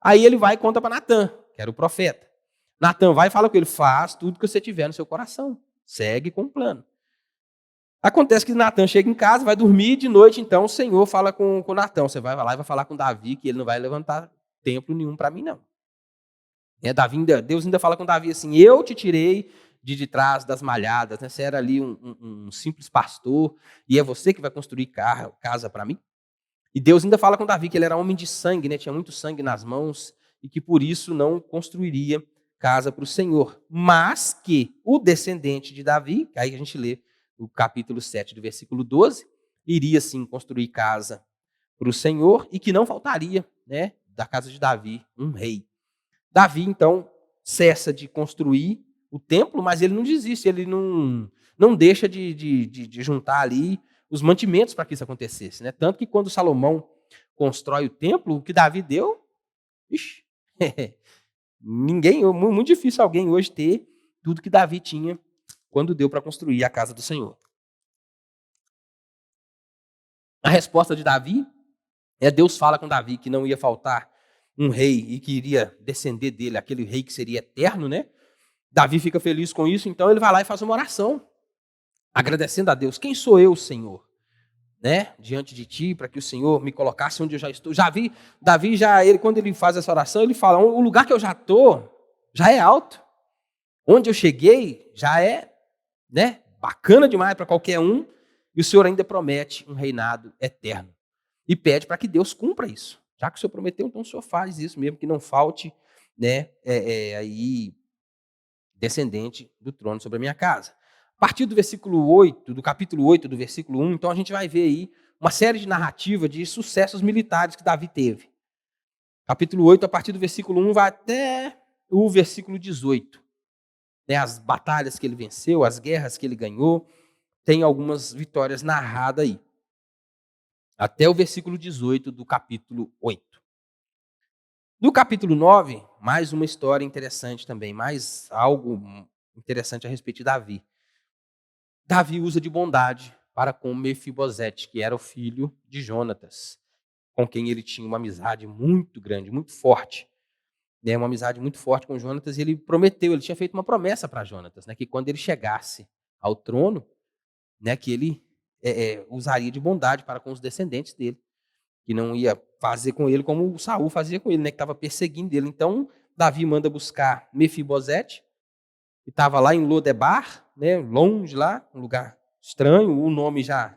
Aí ele vai e conta para Natã, que era o profeta. Natã vai e fala com ele, faz tudo que você tiver no seu coração, segue com o plano. Acontece que Natã chega em casa, vai dormir, de noite então o Senhor fala com Natã, você vai lá e vai falar com Davi que ele não vai levantar templo nenhum para mim não. Deus ainda fala com Davi assim, eu te tirei de trás das malhadas, né? Você era ali um simples pastor e é você que vai construir casa para mim? E Deus ainda fala com Davi que ele era homem de sangue, né? Tinha muito sangue nas mãos e que por isso não construiria casa para o Senhor. Mas que o descendente de Davi, que aí a gente lê o capítulo 7 do versículo 12, iria sim construir casa para o Senhor e que não faltaria, né, da casa de Davi um rei. Davi, então, cessa de construir o templo, mas ele não desiste, ele não deixa de juntar ali os mantimentos para que isso acontecesse. Né? Tanto que quando Salomão constrói o templo, o que Davi deu, ixi, muito difícil alguém hoje ter tudo que Davi tinha quando deu para construir a casa do Senhor. A resposta de Davi Deus fala com Davi que não ia faltar um rei e que iria descender dele, aquele rei que seria eterno, né? Davi fica feliz com isso, então ele vai lá e faz uma oração, agradecendo a Deus. Quem sou eu, Senhor? Né? Diante de ti, para que o Senhor me colocasse onde eu já estou. Davi, quando ele faz essa oração, ele fala, o lugar que eu já estou, já é alto. Onde eu cheguei, já é, né, bacana demais para qualquer um. E o Senhor ainda promete um reinado eterno. E pede para que Deus cumpra isso. Já que o Senhor prometeu, então o Senhor faz isso mesmo, que não falte, né, aí descendente do trono sobre a minha casa. A partir do versículo 8, do capítulo 8, do versículo 1, então a gente vai ver aí uma série de narrativa de sucessos militares que Davi teve. Capítulo 8, a partir do versículo 1, vai até o versículo 18. Né, as batalhas que ele venceu, as guerras que ele ganhou, tem algumas vitórias narradas aí. Até o versículo 18 do capítulo 8. No capítulo 9, mais uma história interessante também, mais algo interessante a respeito de Davi. Davi usa de bondade para com Mefibosete, que era o filho de Jonatas, com quem ele tinha uma amizade muito grande, muito forte. Né, uma amizade muito forte com Jonatas, e ele tinha feito uma promessa para Jonatas, né, que quando ele chegasse ao trono, né, que ele usaria de bondade para com os descendentes dele, que não ia fazer com ele como o Saul fazia com ele, né, que estava perseguindo ele. Então, Davi manda buscar Mefibosete, que estava lá em Lodebar, né, longe lá, um lugar estranho, o nome já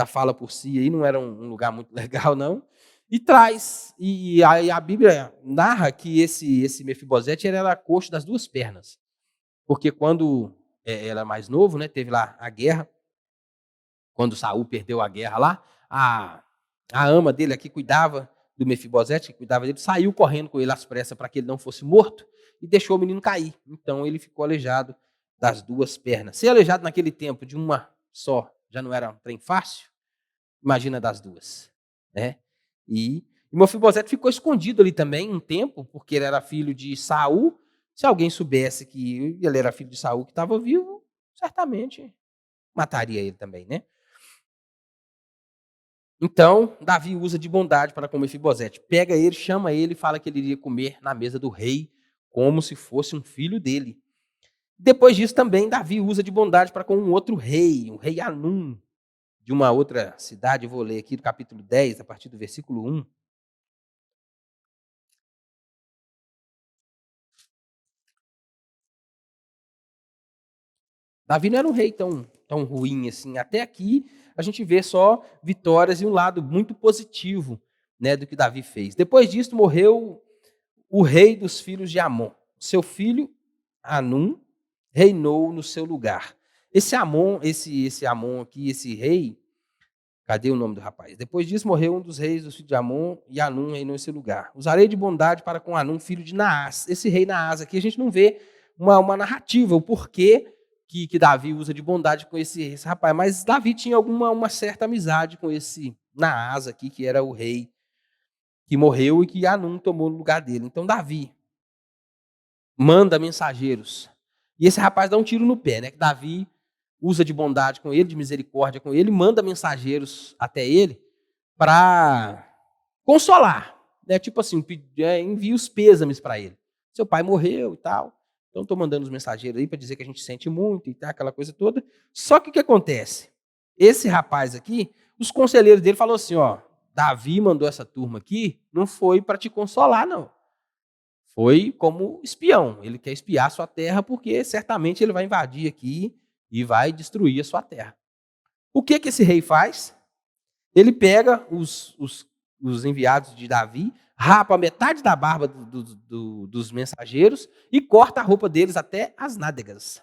fala por si, aí não era um lugar muito legal, não, e traz. E a Bíblia narra que esse Mefibosete era coxo das duas pernas, porque quando era mais novo, né, teve lá a guerra, quando Saul perdeu a guerra lá, a ama dele aqui cuidava do Mefibosete, que cuidava dele, saiu correndo com ele às pressas para que ele não fosse morto e deixou o menino cair. Então ele ficou aleijado das duas pernas. Ser aleijado naquele tempo de uma só já não era um trem fácil? Imagina das duas. Né? E Mefibosete ficou escondido ali também um tempo, porque ele era filho de Saul. Se alguém soubesse que ele era filho de Saul que estava vivo, certamente mataria ele também, né? Então, Davi usa de bondade para com Mefibosete. Pega ele, chama ele e fala que ele iria comer na mesa do rei, como se fosse um filho dele. Depois disso, também, Davi usa de bondade para com um outro rei, o rei Anum, de uma outra cidade. Eu vou ler aqui do capítulo 10, a partir do versículo 1. Davi não era um rei tão ruim assim. Até aqui, a gente vê só vitórias e um lado muito positivo, né, do que Davi fez. Depois disso, morreu o rei dos filhos de Amon. Seu filho, Anum, reinou no seu lugar. Esse Amon aqui, esse rei, Cadê o nome do rapaz? Depois disso, morreu um dos reis dos filhos de Amon, e Anum reinou nesse lugar. Usarei de bondade para com Anum, filho de Naás. Esse rei Naás aqui, a gente não vê uma narrativa, o porquê que Davi usa de bondade com esse rapaz. Mas Davi tinha uma certa amizade com esse Naás aqui, que era o rei que morreu e que Anum tomou no lugar dele. Então, Davi manda mensageiros. E esse rapaz dá um tiro no pé, né? Que Davi usa de bondade com ele, de misericórdia com ele, manda mensageiros até ele para consolar, né? Tipo assim, envia os pêsames para ele. Seu pai morreu e tal. Então estou mandando os mensageiros aí para dizer que a gente sente muito e tal, aquela coisa toda. Só que o que acontece? Esse rapaz aqui, os conselheiros dele falaram assim, ó, Davi mandou essa turma aqui, não foi para te consolar, não. Foi como espião. Ele quer espiar a sua terra porque certamente ele vai invadir aqui e vai destruir a sua terra. O que esse rei faz? Ele pega os enviados de Davi, rapa metade da barba dos mensageiros e corta a roupa deles até as nádegas.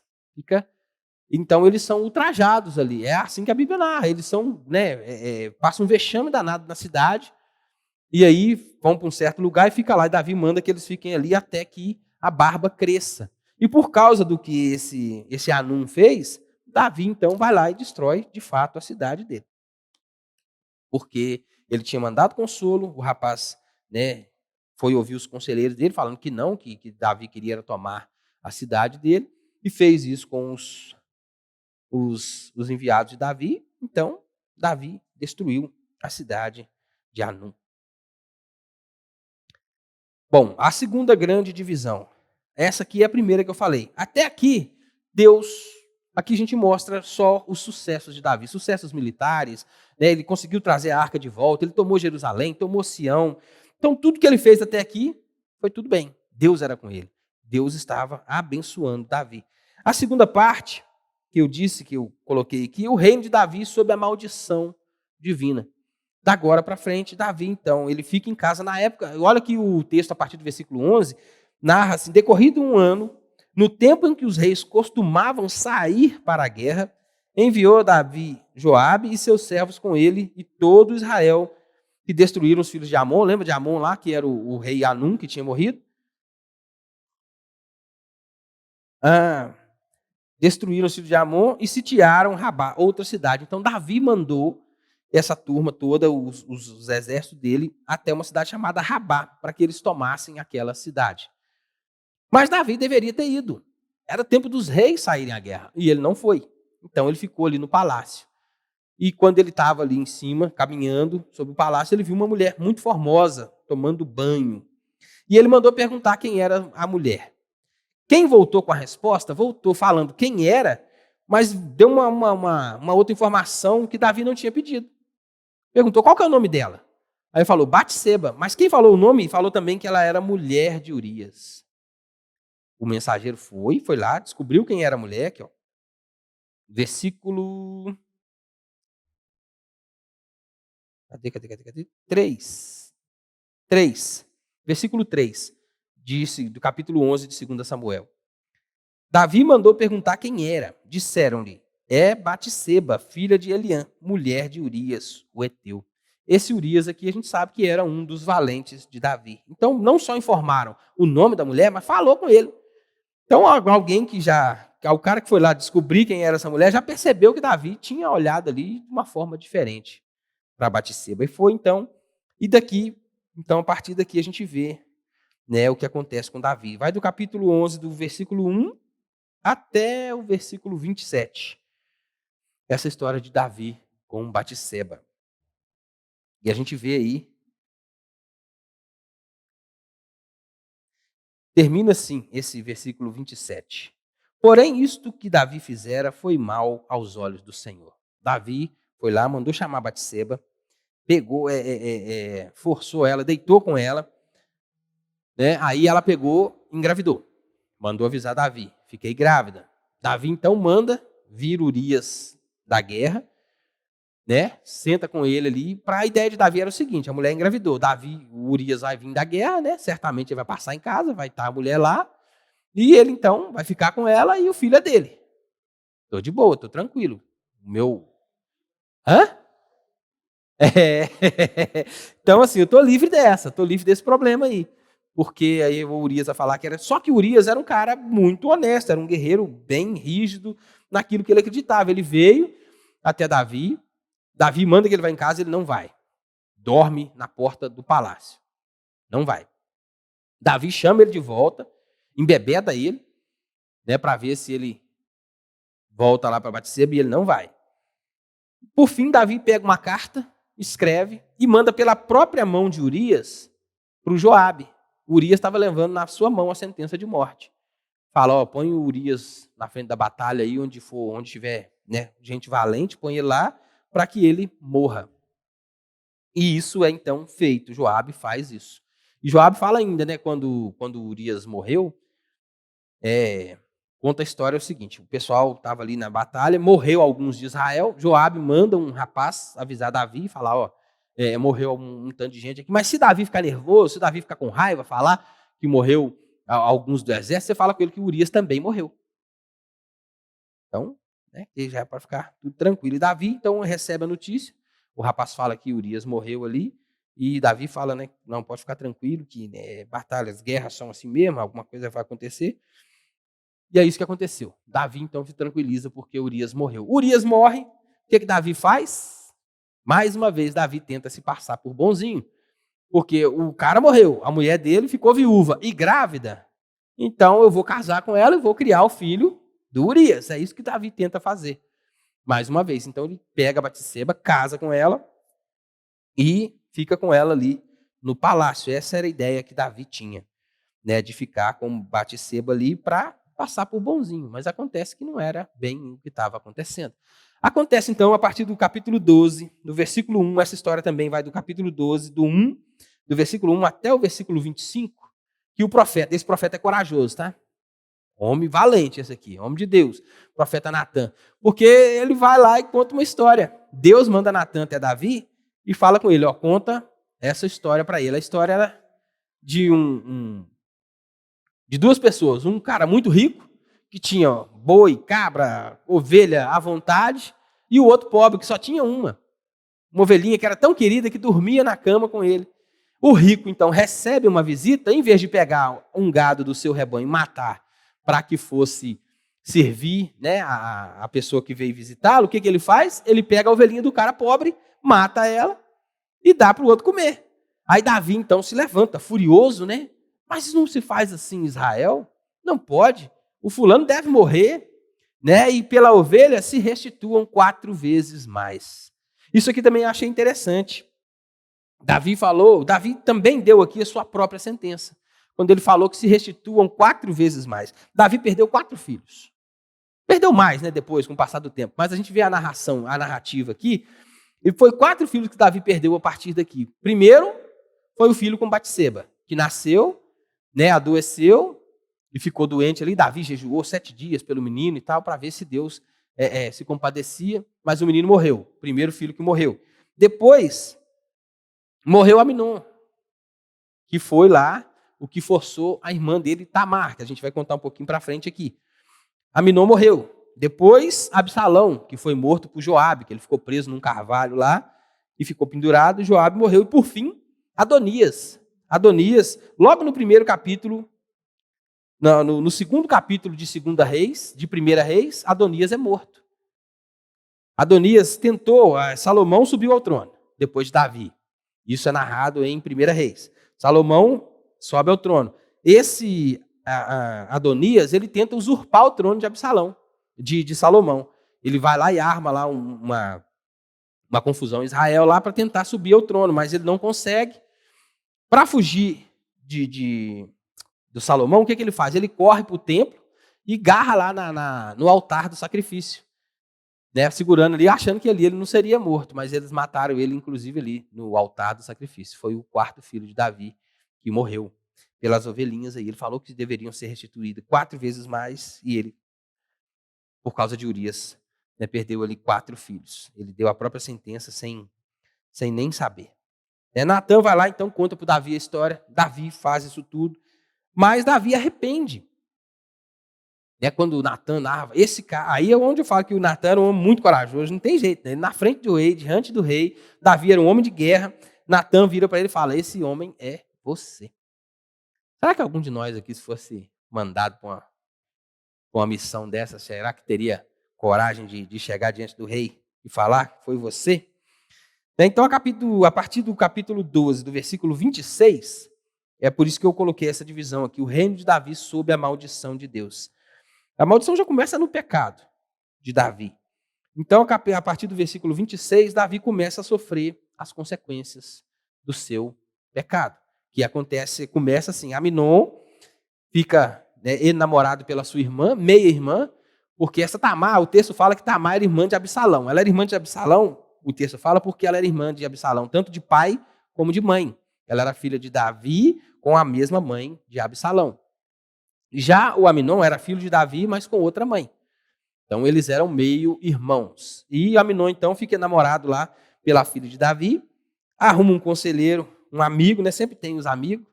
Então eles são ultrajados ali. É assim que a Bíblia narra. Eles são, né, passam um vexame danado na cidade. E aí vão para um certo lugar e fica lá. E Davi manda que eles fiquem ali até que a barba cresça. E por causa do que esse Anum fez, Davi então vai lá e destrói de fato a cidade dele. Porque ele tinha mandado consolo, o rapaz, né, foi ouvir os conselheiros dele falando que não, que Davi queria tomar a cidade dele, e fez isso com os enviados de Davi. Então, Davi destruiu a cidade de Anum. Bom, a segunda grande divisão. Essa aqui é a primeira que eu falei. Até aqui, aqui a gente mostra só os sucessos de Davi, sucessos militares, né? Ele conseguiu trazer a arca de volta, ele tomou Jerusalém, tomou Sião. Então, tudo que ele fez até aqui foi tudo bem. Deus era com ele. Deus estava abençoando Davi. A segunda parte, que eu disse, que eu coloquei aqui, o reino de Davi sob a maldição divina. Da agora para frente, Davi, então, ele fica em casa na época. Olha que o texto, a partir do versículo 11, narra assim: decorrido um ano, no tempo em que os reis costumavam sair para a guerra, enviou Davi Joabe e seus servos com ele e todo Israel, que destruíram os filhos de Amon. Lembra de Amon lá, que era o rei Anum, que tinha morrido? Destruíram os filhos de Amon e sitiaram Rabá, outra cidade. Então Davi mandou essa turma toda, os exércitos dele, até uma cidade chamada Rabá, para que eles tomassem aquela cidade. Mas Davi deveria ter ido. Era tempo dos reis saírem à guerra. E ele não foi. Então ele ficou ali no palácio. E quando ele estava ali em cima, caminhando sobre o palácio, ele viu uma mulher muito formosa, tomando banho. E ele mandou perguntar quem era a mulher. Quem voltou com a resposta, voltou falando quem era, mas deu uma outra informação que Davi não tinha pedido. Perguntou qual que é o nome dela. Aí falou Batseba, mas quem falou o nome falou também que ela era mulher de Urias. O mensageiro foi lá, descobriu quem era a mulher, aqui, ó. Versículo... Cadê? 3. Versículo 3, do capítulo 11 de 2 Samuel. Davi mandou perguntar quem era. Disseram-lhe, é Batseba, filha de Eliã, mulher de Urias, o heteu. Esse Urias aqui a gente sabe que era um dos valentes de Davi. Então não só informaram o nome da mulher, mas falou com ele. Então alguém o cara que foi lá descobrir quem era essa mulher, já percebeu que Davi tinha olhado ali de uma forma diferente para Batseba. E foi então, então a partir daqui a gente vê, né, o que acontece com Davi. Vai do capítulo 11, do versículo 1 até o versículo 27. Essa história de Davi com Batseba. E a gente vê aí, termina assim esse versículo 27. Porém, isto que Davi fizera foi mal aos olhos do Senhor. Davi foi lá, mandou chamar Batseba, pegou, forçou ela, deitou com ela, né? Aí ela pegou, engravidou. Mandou avisar Davi, fiquei grávida. Davi então manda vir Urias da guerra, né? Senta com ele ali. Para a ideia de Davi era o seguinte: a mulher engravidou. O Urias vai vir da guerra, né? Certamente ele vai passar em casa, vai estar a mulher lá. E ele então vai ficar com ela e o filho é dele. Tô de boa, tô tranquilo. Hã? É. Então, assim, eu tô livre dessa, tô livre desse problema aí. Porque aí o Urias vai falar que era. Só que o Urias era um cara muito honesto, era um guerreiro bem rígido naquilo que ele acreditava. Ele veio até Davi, Davi manda que ele vá em casa, ele não vai. Dorme na porta do palácio. Não vai. Davi chama ele de volta, embebeda ele, né, para ver se ele volta lá para Batseba, e ele não vai. Por fim, Davi pega uma carta, escreve e manda pela própria mão de Urias para o Joabe. Urias estava levando na sua mão a sentença de morte. Fala, ó, põe o Urias na frente da batalha aí, onde for, onde tiver, né, gente valente, põe ele lá para que ele morra. E isso é então feito. Joabe faz isso. E Joabe fala ainda, né, quando Urias morreu, conta a história o seguinte: o pessoal estava ali na batalha, morreu alguns de Israel. Joabe manda um rapaz avisar Davi e falar, ó, morreu um tanto de gente aqui. Mas se Davi ficar nervoso, se Davi ficar com raiva, falar que morreu alguns do exército, você fala com ele que Urias também morreu. Então, né, ele já é para ficar tudo tranquilo. E Davi, então, recebe a notícia. O rapaz fala que Urias morreu ali. E Davi fala, né, não, pode ficar tranquilo, que né, batalhas, guerras são assim mesmo, alguma coisa vai acontecer. E é isso que aconteceu. Davi, então, se tranquiliza porque Urias morreu. Urias morre, o que Davi faz? Mais uma vez, Davi tenta se passar por bonzinho. Porque o cara morreu, a mulher dele ficou viúva e grávida. Então, eu vou casar com ela e vou criar o filho do Urias. É isso que Davi tenta fazer. Mais uma vez. Então, ele pega a Batseba, casa com ela e fica com ela ali no palácio. Essa era a ideia que Davi tinha, né, de ficar com Batseba ali para passar por bonzinho. Mas acontece que não era bem o que estava acontecendo. Acontece, então, a partir do capítulo 12, do versículo 1, essa história também vai do capítulo 12, do versículo 1 até o versículo 25, que o profeta, esse profeta é corajoso, tá? Homem valente esse aqui, homem de Deus, profeta Natan. Porque ele vai lá e conta uma história. Deus manda Natan até Davi e fala com ele, ó, conta essa história para ele. A história era de de duas pessoas, um cara muito rico, que tinha boi, cabra, ovelha à vontade, e o outro pobre, que só tinha uma ovelhinha que era tão querida que dormia na cama com ele. O rico, então, recebe uma visita, em vez de pegar um gado do seu rebanho e matar para que fosse servir, né, a pessoa que veio visitá-lo, o que ele faz? Ele pega a ovelhinha do cara pobre, mata ela e dá para o outro comer. Aí Davi, então, se levanta, furioso, né? Mas não se faz assim em Israel? Não pode. O fulano deve morrer, né? E pela ovelha se restituam 4 vezes mais. Isso aqui também eu achei interessante. Davi também deu aqui a sua própria sentença, quando ele falou que se restituam 4 vezes mais. Davi perdeu 4 filhos. Perdeu mais, né, depois, com o passar do tempo. Mas a gente vê a narrativa aqui, e foi 4 filhos que Davi perdeu a partir daqui. Primeiro, foi o filho com Batseba, que nasceu, né, adoeceu e ficou doente ali. Davi jejuou 7 dias pelo menino e tal, para ver se Deus se compadecia, mas o menino morreu. Primeiro filho que morreu. Depois, morreu Aminon, que foi lá o que forçou a irmã dele, Tamar, que a gente vai contar um pouquinho para frente aqui. Aminon morreu. Depois, Absalão, que foi morto por Joabe, que ele ficou preso num carvalho lá e ficou pendurado. Joabe morreu. E, por fim, Adonias. Adonias, logo no primeiro capítulo, no segundo capítulo de 2 Reis, de 1 Reis, Adonias é morto. Adonias tentou, Salomão subiu ao trono, depois de Davi. Isso é narrado em 1 Reis. Salomão sobe ao trono. Esse Adonias, ele tenta usurpar o trono de Absalão, de Salomão. Ele vai lá e arma lá uma confusão em Israel lá para tentar subir ao trono, mas ele não consegue. Para fugir do Salomão, o que ele faz? Ele corre para o templo e garra lá no altar do sacrifício, né, segurando ali, achando que ali ele não seria morto, mas eles mataram ele, inclusive, ali no altar do sacrifício. Foi o 4º filho de Davi que morreu pelas ovelhinhas aí. Ele falou que deveriam ser restituídas 4 vezes mais, e ele, por causa de Urias, né, perdeu ali 4 filhos. Ele deu a própria sentença sem nem saber. Natan vai lá, então, conta para Davi a história. Davi faz isso tudo, mas Davi arrepende. É quando o Natan narra, esse cara, aí é onde eu falo que o Natan era um homem muito corajoso, não tem jeito, né? Ele na frente do rei, diante do rei, Davi era um homem de guerra, Natan vira para ele e fala, esse homem é você. Será que algum de nós aqui, se fosse mandado para uma missão dessa, será que teria coragem de chegar diante do rei e falar que foi você? Então, a partir do capítulo 12, do versículo 26, é por isso que eu coloquei essa divisão aqui, o reino de Davi sob a maldição de Deus. A maldição já começa no pecado de Davi. Então, a partir do versículo 26, Davi começa a sofrer as consequências do seu pecado. Que começa assim, Aminon fica enamorado pela sua irmã, meia-irmã, porque essa Tamar, o texto fala que Tamar era irmã de Absalão. Ela era irmã de Absalão, o texto fala, porque ela era irmã de Absalão, tanto de pai como de mãe. Ela era filha de Davi com a mesma mãe de Absalão. Já o Aminon era filho de Davi, mas com outra mãe. Então, eles eram meio irmãos. E Aminon, então, fica enamorado lá pela filha de Davi, arruma um conselheiro, um amigo, né? Sempre tem os amigos.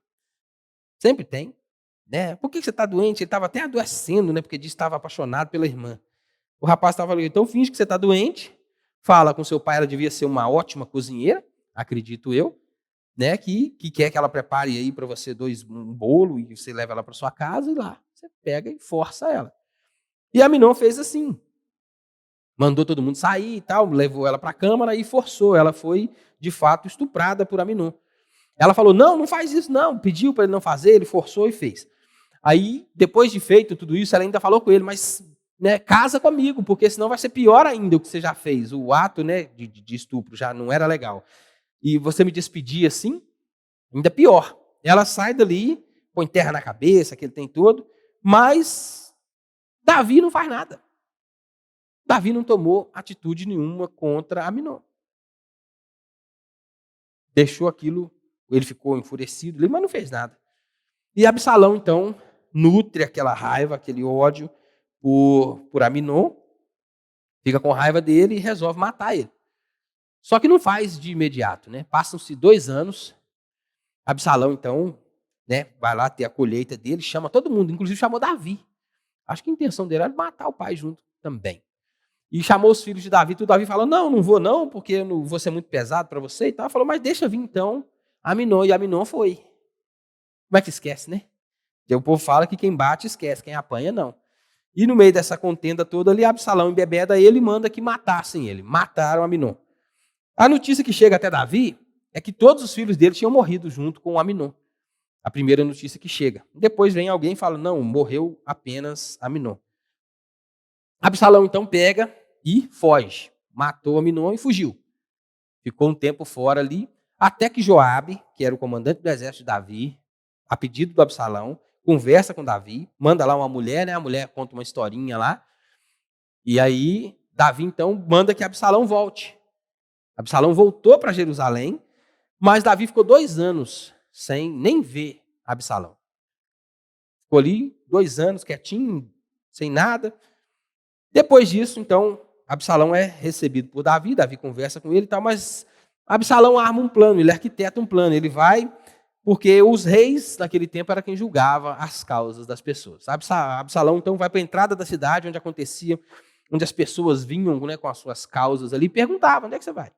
Sempre tem. Né? Por que você está doente? Ele estava até adoecendo, né? Porque disse que estava apaixonado pela irmã. O rapaz estava falando, então finge que você está doente, fala com seu pai, ela devia ser uma ótima cozinheira, acredito eu, né? Que quer que ela prepare aí para você um bolo e você leva ela para sua casa e lá você pega e força ela. E Aminon fez assim. Mandou todo mundo sair e tal, levou ela para a câmara e forçou. Ela foi, de fato, estuprada por Aminon. Ela falou, não faz isso não. Pediu para ele não fazer, ele forçou e fez. Aí, depois de feito tudo isso, ela ainda falou com ele, mas casa comigo, porque senão vai ser pior ainda o que você já fez. O ato de estupro já não era legal. E você me despedir assim, ainda pior. Ela sai dali, põe terra na cabeça, que ele tem todo, mas Davi não faz nada. Davi não tomou atitude nenhuma contra Aminon. Deixou aquilo, ele ficou enfurecido, mas não fez nada. E Absalão, então, nutre aquela raiva, aquele ódio por Aminon, fica com raiva dele e resolve matar ele. Só que não faz de imediato, né? Passam-se 2 anos, Absalão, então, vai lá ter a colheita dele, chama todo mundo, inclusive chamou Davi. Acho que a intenção dele era matar o pai junto também. E chamou os filhos de Davi, e o Davi falou, não vou não, porque eu não vou ser muito pesado para você e tal. Falou, mas deixa vir então Aminon, e Aminon foi. Como é que esquece, né? Porque o povo fala que quem bate esquece, quem apanha não. E no meio dessa contenda toda ali, Absalão embebeda ele e manda que matassem ele. Mataram Aminon. A notícia que chega até Davi é que todos os filhos dele tinham morrido junto com Aminon. A primeira notícia que chega. Depois vem alguém e fala, não, morreu apenas Aminon. Absalão então pega e foge. Matou Aminon e fugiu. Ficou um tempo fora ali, até que Joabe, que era o comandante do exército de Davi, a pedido do Absalão, conversa com Davi, manda lá uma mulher, né? A mulher conta uma historinha lá. E aí, Davi, então, manda que Absalão volte. Absalão voltou para Jerusalém, mas Davi ficou 2 anos sem nem ver Absalão. Ficou ali 2 anos quietinho, sem nada. Depois disso, então, Absalão é recebido por Davi, Davi conversa com ele e tal, mas Absalão arma um plano, ele arquiteta um plano, ele vai, porque os reis naquele tempo era quem julgava as causas das pessoas. Absalão, então, vai para a entrada da cidade, onde acontecia, onde as pessoas vinham com as suas causas ali, e perguntavam, onde é que você vai?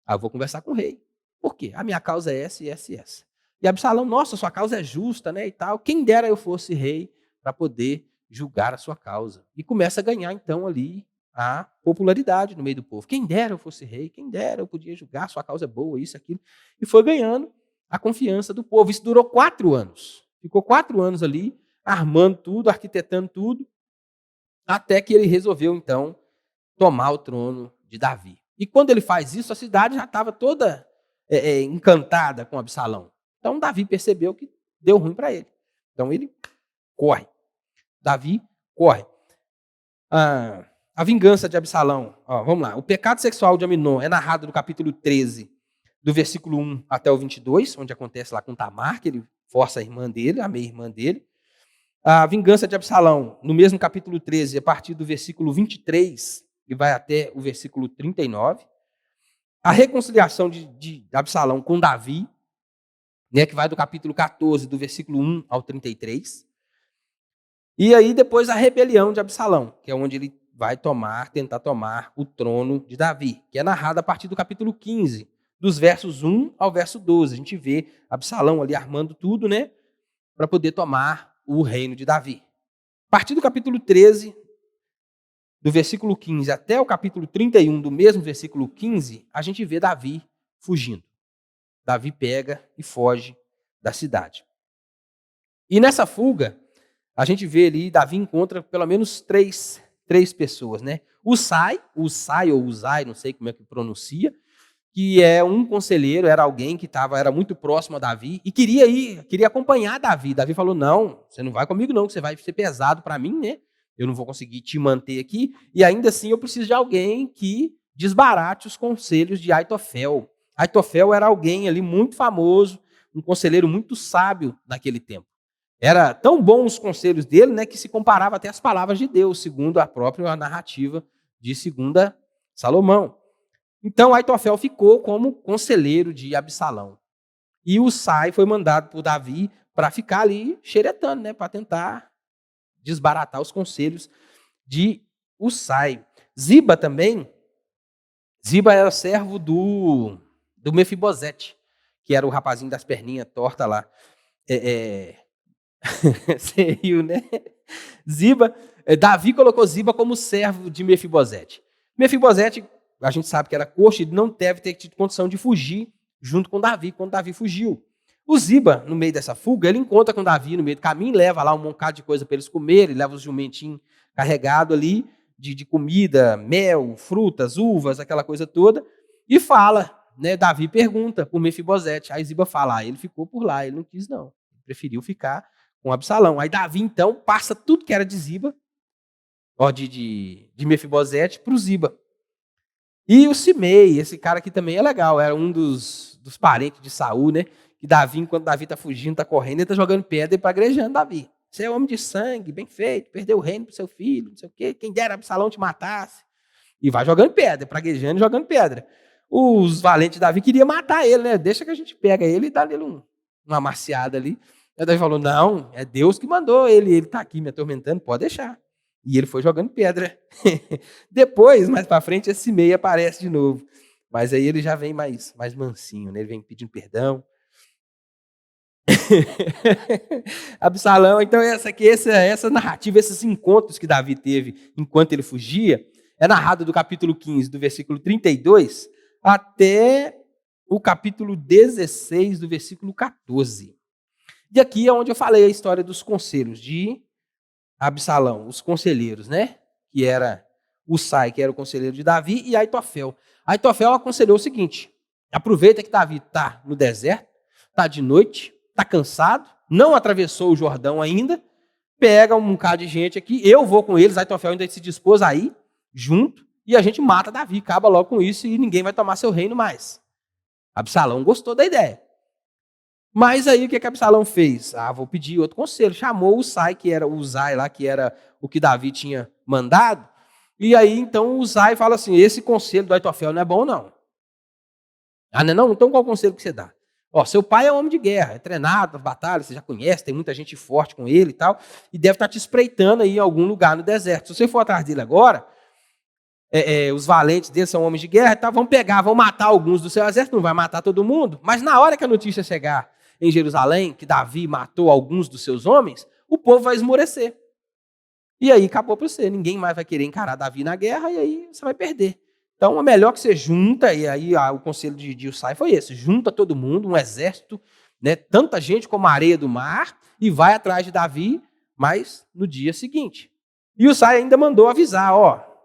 Eu vou conversar com o rei. Por quê? A minha causa é essa e essa e essa. E Absalão, nossa, sua causa é justa, né, e tal. Quem dera eu fosse rei para poder julgar a sua causa. E começa a ganhar, então, ali a popularidade no meio do povo. Quem dera eu fosse rei, quem dera eu podia julgar, sua causa é boa, isso, aquilo. E foi ganhando a confiança do povo. Isso durou 4 anos. Ficou 4 anos ali, armando tudo, arquitetando tudo, até que ele resolveu, então, tomar o trono de Davi. E quando ele faz isso, a cidade já estava toda encantada com Absalão. Então, Davi percebeu que deu ruim para ele. Então, ele corre. Davi corre. A vingança de Absalão. Vamos lá. O pecado sexual de Aminon é narrado no capítulo 13, do versículo 1 até o 22, onde acontece lá com Tamar, que ele força a irmã dele, a meia-irmã dele. A vingança de Absalão, no mesmo capítulo 13, a partir do versículo 23, e vai até o versículo 39. A reconciliação de Absalão com Davi, que vai do capítulo 14, do versículo 1 ao 33. E aí depois a rebelião de Absalão, que é onde ele vai tentar tomar o trono de Davi, que é narrado a partir do capítulo 15, dos versos 1 ao verso 12. A gente vê Absalão ali armando tudo, né, para poder tomar o reino de Davi. A partir do capítulo 13, do versículo 15 até o capítulo 31 do mesmo versículo 15, a gente vê Davi fugindo. Davi pega e foge da cidade. E nessa fuga, a gente vê ali, Davi encontra pelo menos três pessoas, né? Usai, não sei como é que pronuncia, que é um conselheiro, era alguém que era muito próximo a Davi e queria acompanhar Davi. Davi falou: não, você não vai comigo não, que você vai ser pesado para mim, né? Eu não vou conseguir te manter aqui, e ainda assim eu preciso de alguém que desbarate os conselhos de Aitofel. Aitofel era alguém ali muito famoso, um conselheiro muito sábio naquele tempo. Era tão bom os conselhos dele, né, que se comparava até às palavras de Deus, segundo a própria narrativa de 2 Salomão. Então, Aitofel ficou como conselheiro de Absalão. E Usai foi mandado por Davi para ficar ali xeretando, né, para tentar desbaratar os conselhos de Usai. Ziba também. Ziba era servo do Mefibosete, que era o rapazinho das perninhas tortas lá. Você riu, né? Davi colocou Ziba como servo de Mefibosete. Mefibosete, a gente sabe que era coxo, ele não deve ter tido condição de fugir junto com Davi, quando Davi fugiu. O Ziba, no meio dessa fuga, ele encontra com Davi no meio do caminho, leva lá um bocado de coisa para eles comerem, leva os jumentinhos carregados ali de comida, mel, frutas, uvas, aquela coisa toda, e fala, né? Davi pergunta por Mefibosete. Aí Ziba fala: ele ficou por lá, ele não quis não, ele preferiu ficar com Absalão. Aí Davi, então, passa tudo que era de Ziba, de Mefibosete, para o Ziba. E o Simei, esse cara aqui também é legal, era um dos parentes de Saul, né? Que Davi, enquanto Davi está fugindo, está correndo, ele está jogando pedra e praguejando Davi. Você é homem de sangue, bem feito, perdeu o reino para o seu filho, não sei o quê, quem dera Absalão te matasse. E vai jogando pedra, praguejando e jogando pedra. Os valentes de Davi queriam matar ele, né? Deixa que a gente pega ele e dá nele uma amaciada ali. Aí Davi falou: não, é Deus que mandou ele está aqui me atormentando, pode deixar. E ele foi jogando pedra. Depois, mais para frente, esse Simei aparece de novo. Mas aí ele já vem mais mansinho, né? Ele vem pedindo perdão. Absalão, então essa narrativa, esses encontros que Davi teve enquanto ele fugia, é narrado do capítulo 15, do versículo 32, até o capítulo 16, do versículo 14. E aqui é onde eu falei a história dos conselhos de Absalão, os conselheiros, né? Que era Usai, que era o conselheiro de Davi, e Aitofel. Aitofel aconselhou o seguinte: aproveita que Davi está no deserto, está de noite, está cansado, não atravessou o Jordão ainda, pega um bocado de gente aqui, eu vou com eles. Aitofel ainda se dispôs a ir junto, e a gente mata Davi, acaba logo com isso e ninguém vai tomar seu reino mais. Absalão gostou da ideia. Mas aí o que Absalão fez? Vou pedir outro conselho. Chamou o Usai, que era o Usai lá, que era o que Davi tinha mandado. E aí então o Usai fala assim: esse conselho do Aitofel não é bom não. Não é não? Então qual conselho que você dá? Seu pai é homem de guerra, é treinado nas batalhas, você já conhece, tem muita gente forte com ele e tal, e deve estar te espreitando aí em algum lugar no deserto. Se você for atrás dele agora, os valentes dele são homens de guerra, tá? Vão matar alguns do seu exército, não vai matar todo mundo, mas na hora que a notícia chegar em Jerusalém, que Davi matou alguns dos seus homens, o povo vai esmorecer. E aí acabou para você, ninguém mais vai querer encarar Davi na guerra, e aí você vai perder. Então é melhor que você junta, e aí o conselho de Usai foi esse: junta todo mundo, um exército, né, tanta gente como a areia do mar, e vai atrás de Davi, mas no dia seguinte. E Usai ainda mandou avisar: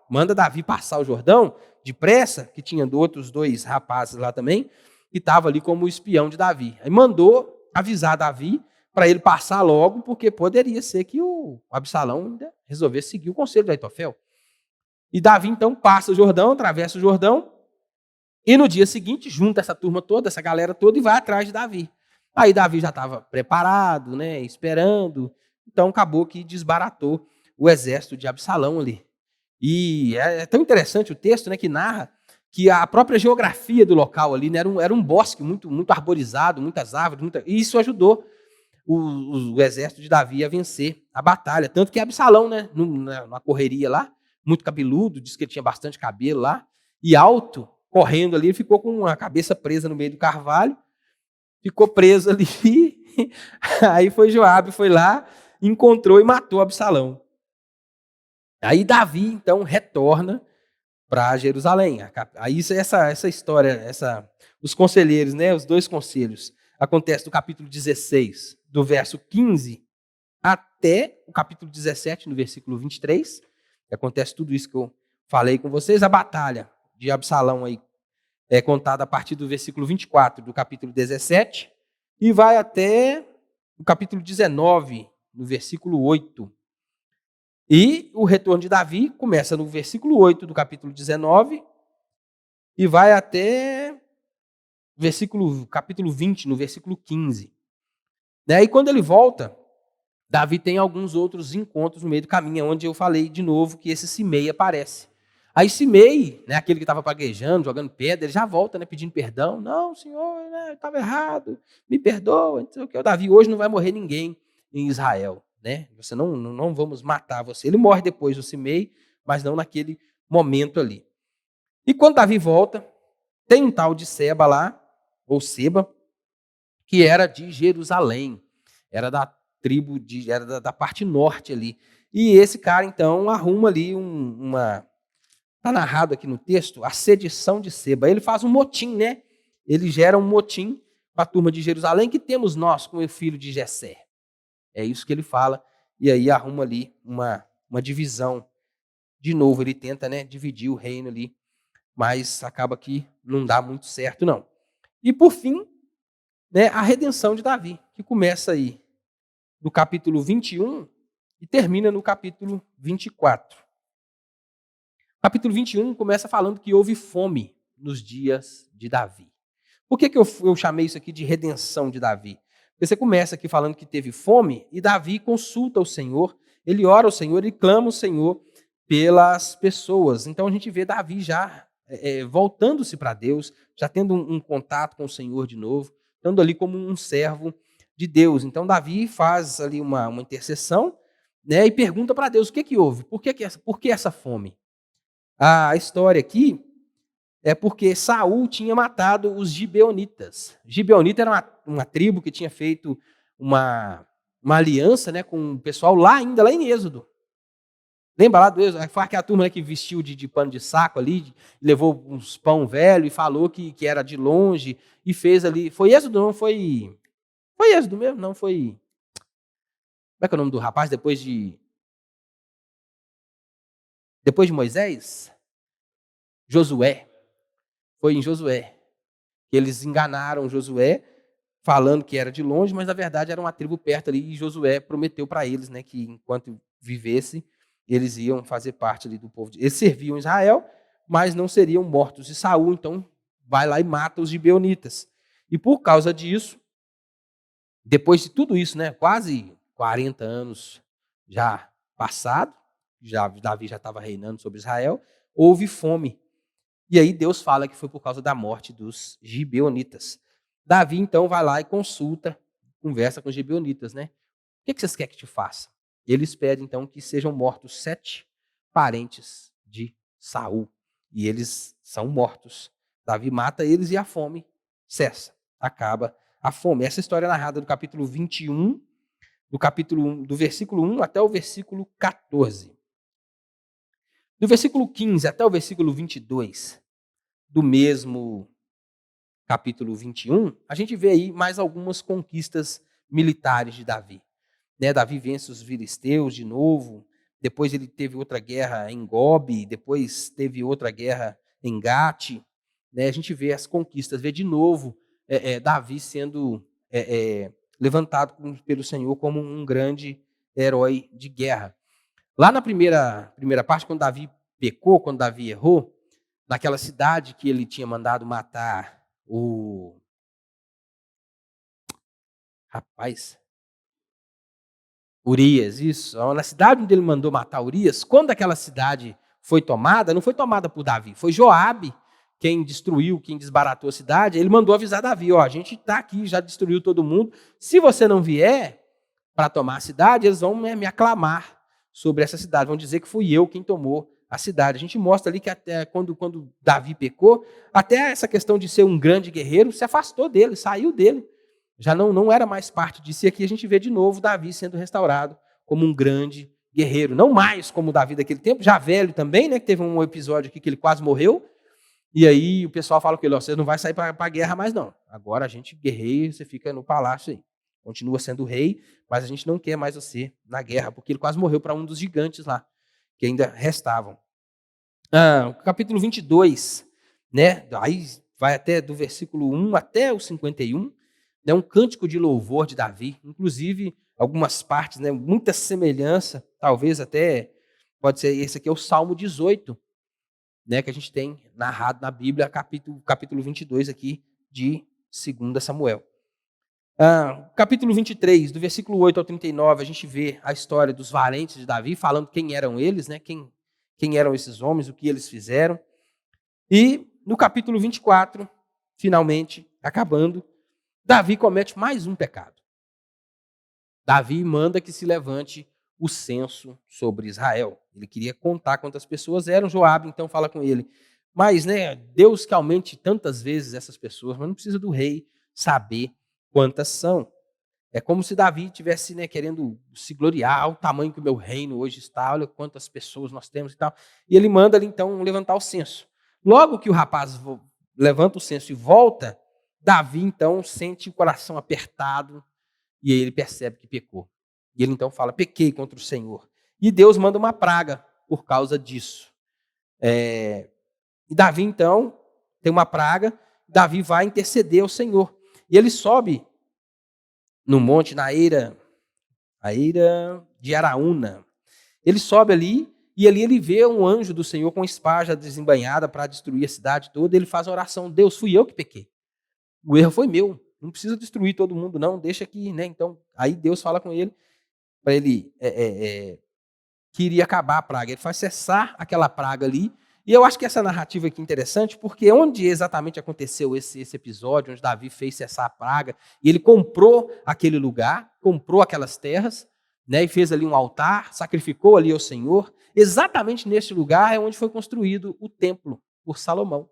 manda Davi passar o Jordão depressa, que tinha outros 2 rapazes lá também, que estavam ali como espião de Davi. Aí mandou avisar Davi para ele passar logo, porque poderia ser que o Absalão ainda resolvesse seguir o conselho de Aitofel. E Davi, então, passa o Jordão, atravessa o Jordão, e no dia seguinte junta essa turma toda, essa galera toda, e vai atrás de Davi. Aí Davi já estava preparado, né, esperando, então acabou que desbaratou o exército de Absalão ali. E é tão interessante o texto, né, que narra que a própria geografia do local ali, né, era um bosque muito, muito arborizado, muitas árvores, e isso ajudou o exército de Davi ia vencer a batalha. Tanto que Absalão, né, numa correria lá, muito cabeludo, disse que ele tinha bastante cabelo lá, e alto, correndo ali, ele ficou com a cabeça presa no meio do carvalho, ficou preso ali, aí foi Joabe, foi lá, encontrou e matou Absalão. Aí Davi, então, retorna para Jerusalém. Aí essa história, os conselheiros, né, os dois conselhos, acontece do capítulo 16, do verso 15 até o capítulo 17, no versículo 23. Acontece tudo isso que eu falei com vocês. A batalha de Absalão aí é contada a partir do versículo 24 do capítulo 17 e vai até o capítulo 19, no versículo 8. E o retorno de Davi começa no versículo 8 do capítulo 19 e vai até capítulo 20, no versículo 15. E quando ele volta, Davi tem alguns outros encontros no meio do caminho, onde eu falei de novo que esse Simei aparece. Aí Simei, né, aquele que estava praguejando, jogando pedra, ele já volta, né, pedindo perdão. Não, senhor, né, eu estava errado, me perdoa. Não sei o que. O Davi, hoje não vai morrer ninguém em Israel. Né? Você não vamos matar você. Ele morre depois do Simei, mas não naquele momento ali. E quando Davi volta, tem um tal de Seba lá, ou Seba, que era de Jerusalém. Era da tribo, era da parte norte ali. E esse cara, então, arruma ali está narrado aqui no texto, a sedição de Seba. Ele faz um motim, né? Ele gera um motim para a turma de Jerusalém, que temos nós com o filho de Jessé. É isso que ele fala, e aí arruma ali uma divisão. De novo, ele tenta, né, dividir o reino ali, mas acaba que não dá muito certo, não. E por fim, né, a redenção de Davi, que começa aí no capítulo 21 e termina no capítulo 24. O capítulo 21 começa falando que houve fome nos dias de Davi. Por que eu chamei isso aqui de redenção de Davi? Porque você começa aqui falando que teve fome e Davi consulta o Senhor, ele ora ao Senhor e clama o Senhor pelas pessoas. Então a gente vê Davi já voltando-se para Deus, já tendo um contato com o Senhor de novo, estando ali como um servo de Deus. Então Davi faz ali uma intercessão, né, e pergunta para Deus o que houve, por que essa fome? A história aqui é porque Saul tinha matado os gibeonitas. Gibeonita era uma tribo que tinha feito uma aliança, né, com o pessoal lá em Êxodo. Lembra lá do Êxodo? Foi aquela turma, né, que vestiu de pano de saco ali, levou uns pão velho e falou que era de longe e fez ali. Foi Êxodo, não foi? Foi Êxodo mesmo, não foi? Como é que é o nome do rapaz depois de Moisés? Josué. Foi em Josué. Eles enganaram Josué, falando que era de longe, mas na verdade era uma tribo perto ali, e Josué prometeu para eles, né, que enquanto vivesse, eles iam fazer parte ali do povo. Eles serviam Israel, mas não seriam mortos. E Saul, então, vai lá e mata os gibeonitas. E por causa disso, depois de tudo isso, né, quase 40 anos já passado, Davi já estava reinando sobre Israel, houve fome. E aí Deus fala que foi por causa da morte dos gibeonitas. Davi, então, vai lá e conversa com os gibeonitas, né? O que vocês querem que te faça? Eles pedem, então, que sejam mortos 7 parentes de Saul. E eles são mortos. Davi mata eles e a fome cessa. Acaba a fome. Essa história é narrada do capítulo 21, do versículo 1 até o versículo 14. Do versículo 15 até o versículo 22 do mesmo capítulo 21, a gente vê aí mais algumas conquistas militares de Davi. Né, Davi vence os filisteus de novo, depois ele teve outra guerra em Gobe, depois teve outra guerra em Gate. Né, a gente vê as conquistas, vê de novo Davi sendo levantado pelo Senhor como um grande herói de guerra. Lá na primeira parte, quando Davi pecou, quando Davi errou, naquela cidade que ele tinha mandado matar o rapaz, Urias, isso. Na cidade onde ele mandou matar Urias, quando aquela cidade foi tomada, não foi tomada por Davi, foi Joabe quem destruiu, quem desbaratou a cidade, ele mandou avisar Davi, ó, a gente está aqui, já destruiu todo mundo, se você não vier para tomar a cidade, eles vão me aclamar sobre essa cidade, vão dizer que fui eu quem tomou a cidade. A gente mostra ali que até quando Davi pecou, até essa questão de ser um grande guerreiro se afastou dele, saiu dele. Já não era mais parte disso. E aqui a gente vê de novo Davi sendo restaurado como um grande guerreiro. Não mais como o Davi daquele tempo, já velho também, né? Que teve um episódio aqui que ele quase morreu. E aí o pessoal fala com ele, ó, você não vai sair para a guerra mais não. Agora a gente guerreia, você fica no palácio aí. Continua sendo rei, mas a gente não quer mais você na guerra, porque ele quase morreu para um dos gigantes lá, que ainda restavam. O capítulo 22, né? Aí vai até do versículo 1 até o 51, né? Um cântico de louvor de Davi, inclusive algumas partes, né? Muita semelhança, talvez até, pode ser, esse aqui é o Salmo 18, né? Que a gente tem narrado na Bíblia, capítulo 22 aqui de 2 Samuel. Capítulo 23, do versículo 8 ao 39, a gente vê a história dos valentes de Davi, falando quem eram eles, né? Quem eram esses homens, o que eles fizeram. E no capítulo 24, finalmente, acabando, Davi comete mais um pecado. Davi manda que se levante o censo sobre Israel. Ele queria contar quantas pessoas eram. Joabe então fala com ele, mas né, Deus que aumente tantas vezes essas pessoas, mas não precisa do rei saber quantas são. É como se Davi estivesse, né, querendo se gloriar, o tamanho que o meu reino hoje está, olha quantas pessoas nós temos e tal. E ele manda ali, então, levantar o censo. Logo que o rapaz levanta o censo e volta, Davi, então, sente o coração apertado e aí ele percebe que pecou. E ele, então, fala, pequei contra o Senhor. E Deus manda uma praga por causa disso. E Davi, então, tem uma praga, Davi vai interceder ao Senhor. E ele sobe no monte, na eira de Araúna. Ele sobe ali, e ali ele vê um anjo do Senhor com espada desembainhada para destruir a cidade toda. Ele faz a oração, Deus, fui eu que pequei. O erro foi meu. Não precisa destruir todo mundo, não. Deixa aqui, né? Então, aí Deus fala com ele, para ele que iria acabar a praga. Ele faz cessar aquela praga ali. E eu acho que essa narrativa aqui é interessante, porque onde exatamente aconteceu esse episódio, onde Davi fez cessar a praga, e ele comprou aquele lugar, comprou aquelas terras, né, e fez ali um altar, sacrificou ali ao Senhor. Exatamente nesse lugar é onde foi construído o templo por Salomão.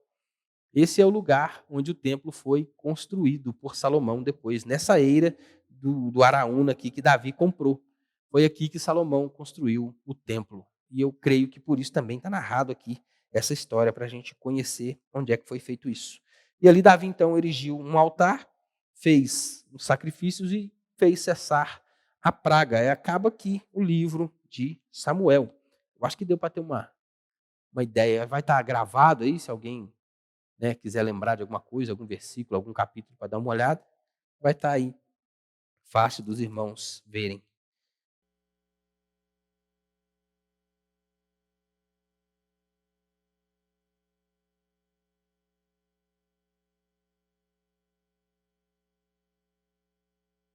Esse é o lugar onde o templo foi construído por Salomão depois, nessa eira do Araúna aqui que Davi comprou. Foi aqui que Salomão construiu o templo. E eu creio que por isso também está narrado aqui essa história, para a gente conhecer onde é que foi feito isso. E ali Davi, então, erigiu um altar, fez os sacrifícios e fez cessar a praga. Acaba aqui o livro de Samuel. Eu acho que deu para ter uma ideia. Vai estar gravado aí, se alguém, né, quiser lembrar de alguma coisa, algum versículo, algum capítulo para dar uma olhada, vai estar aí fácil dos irmãos verem.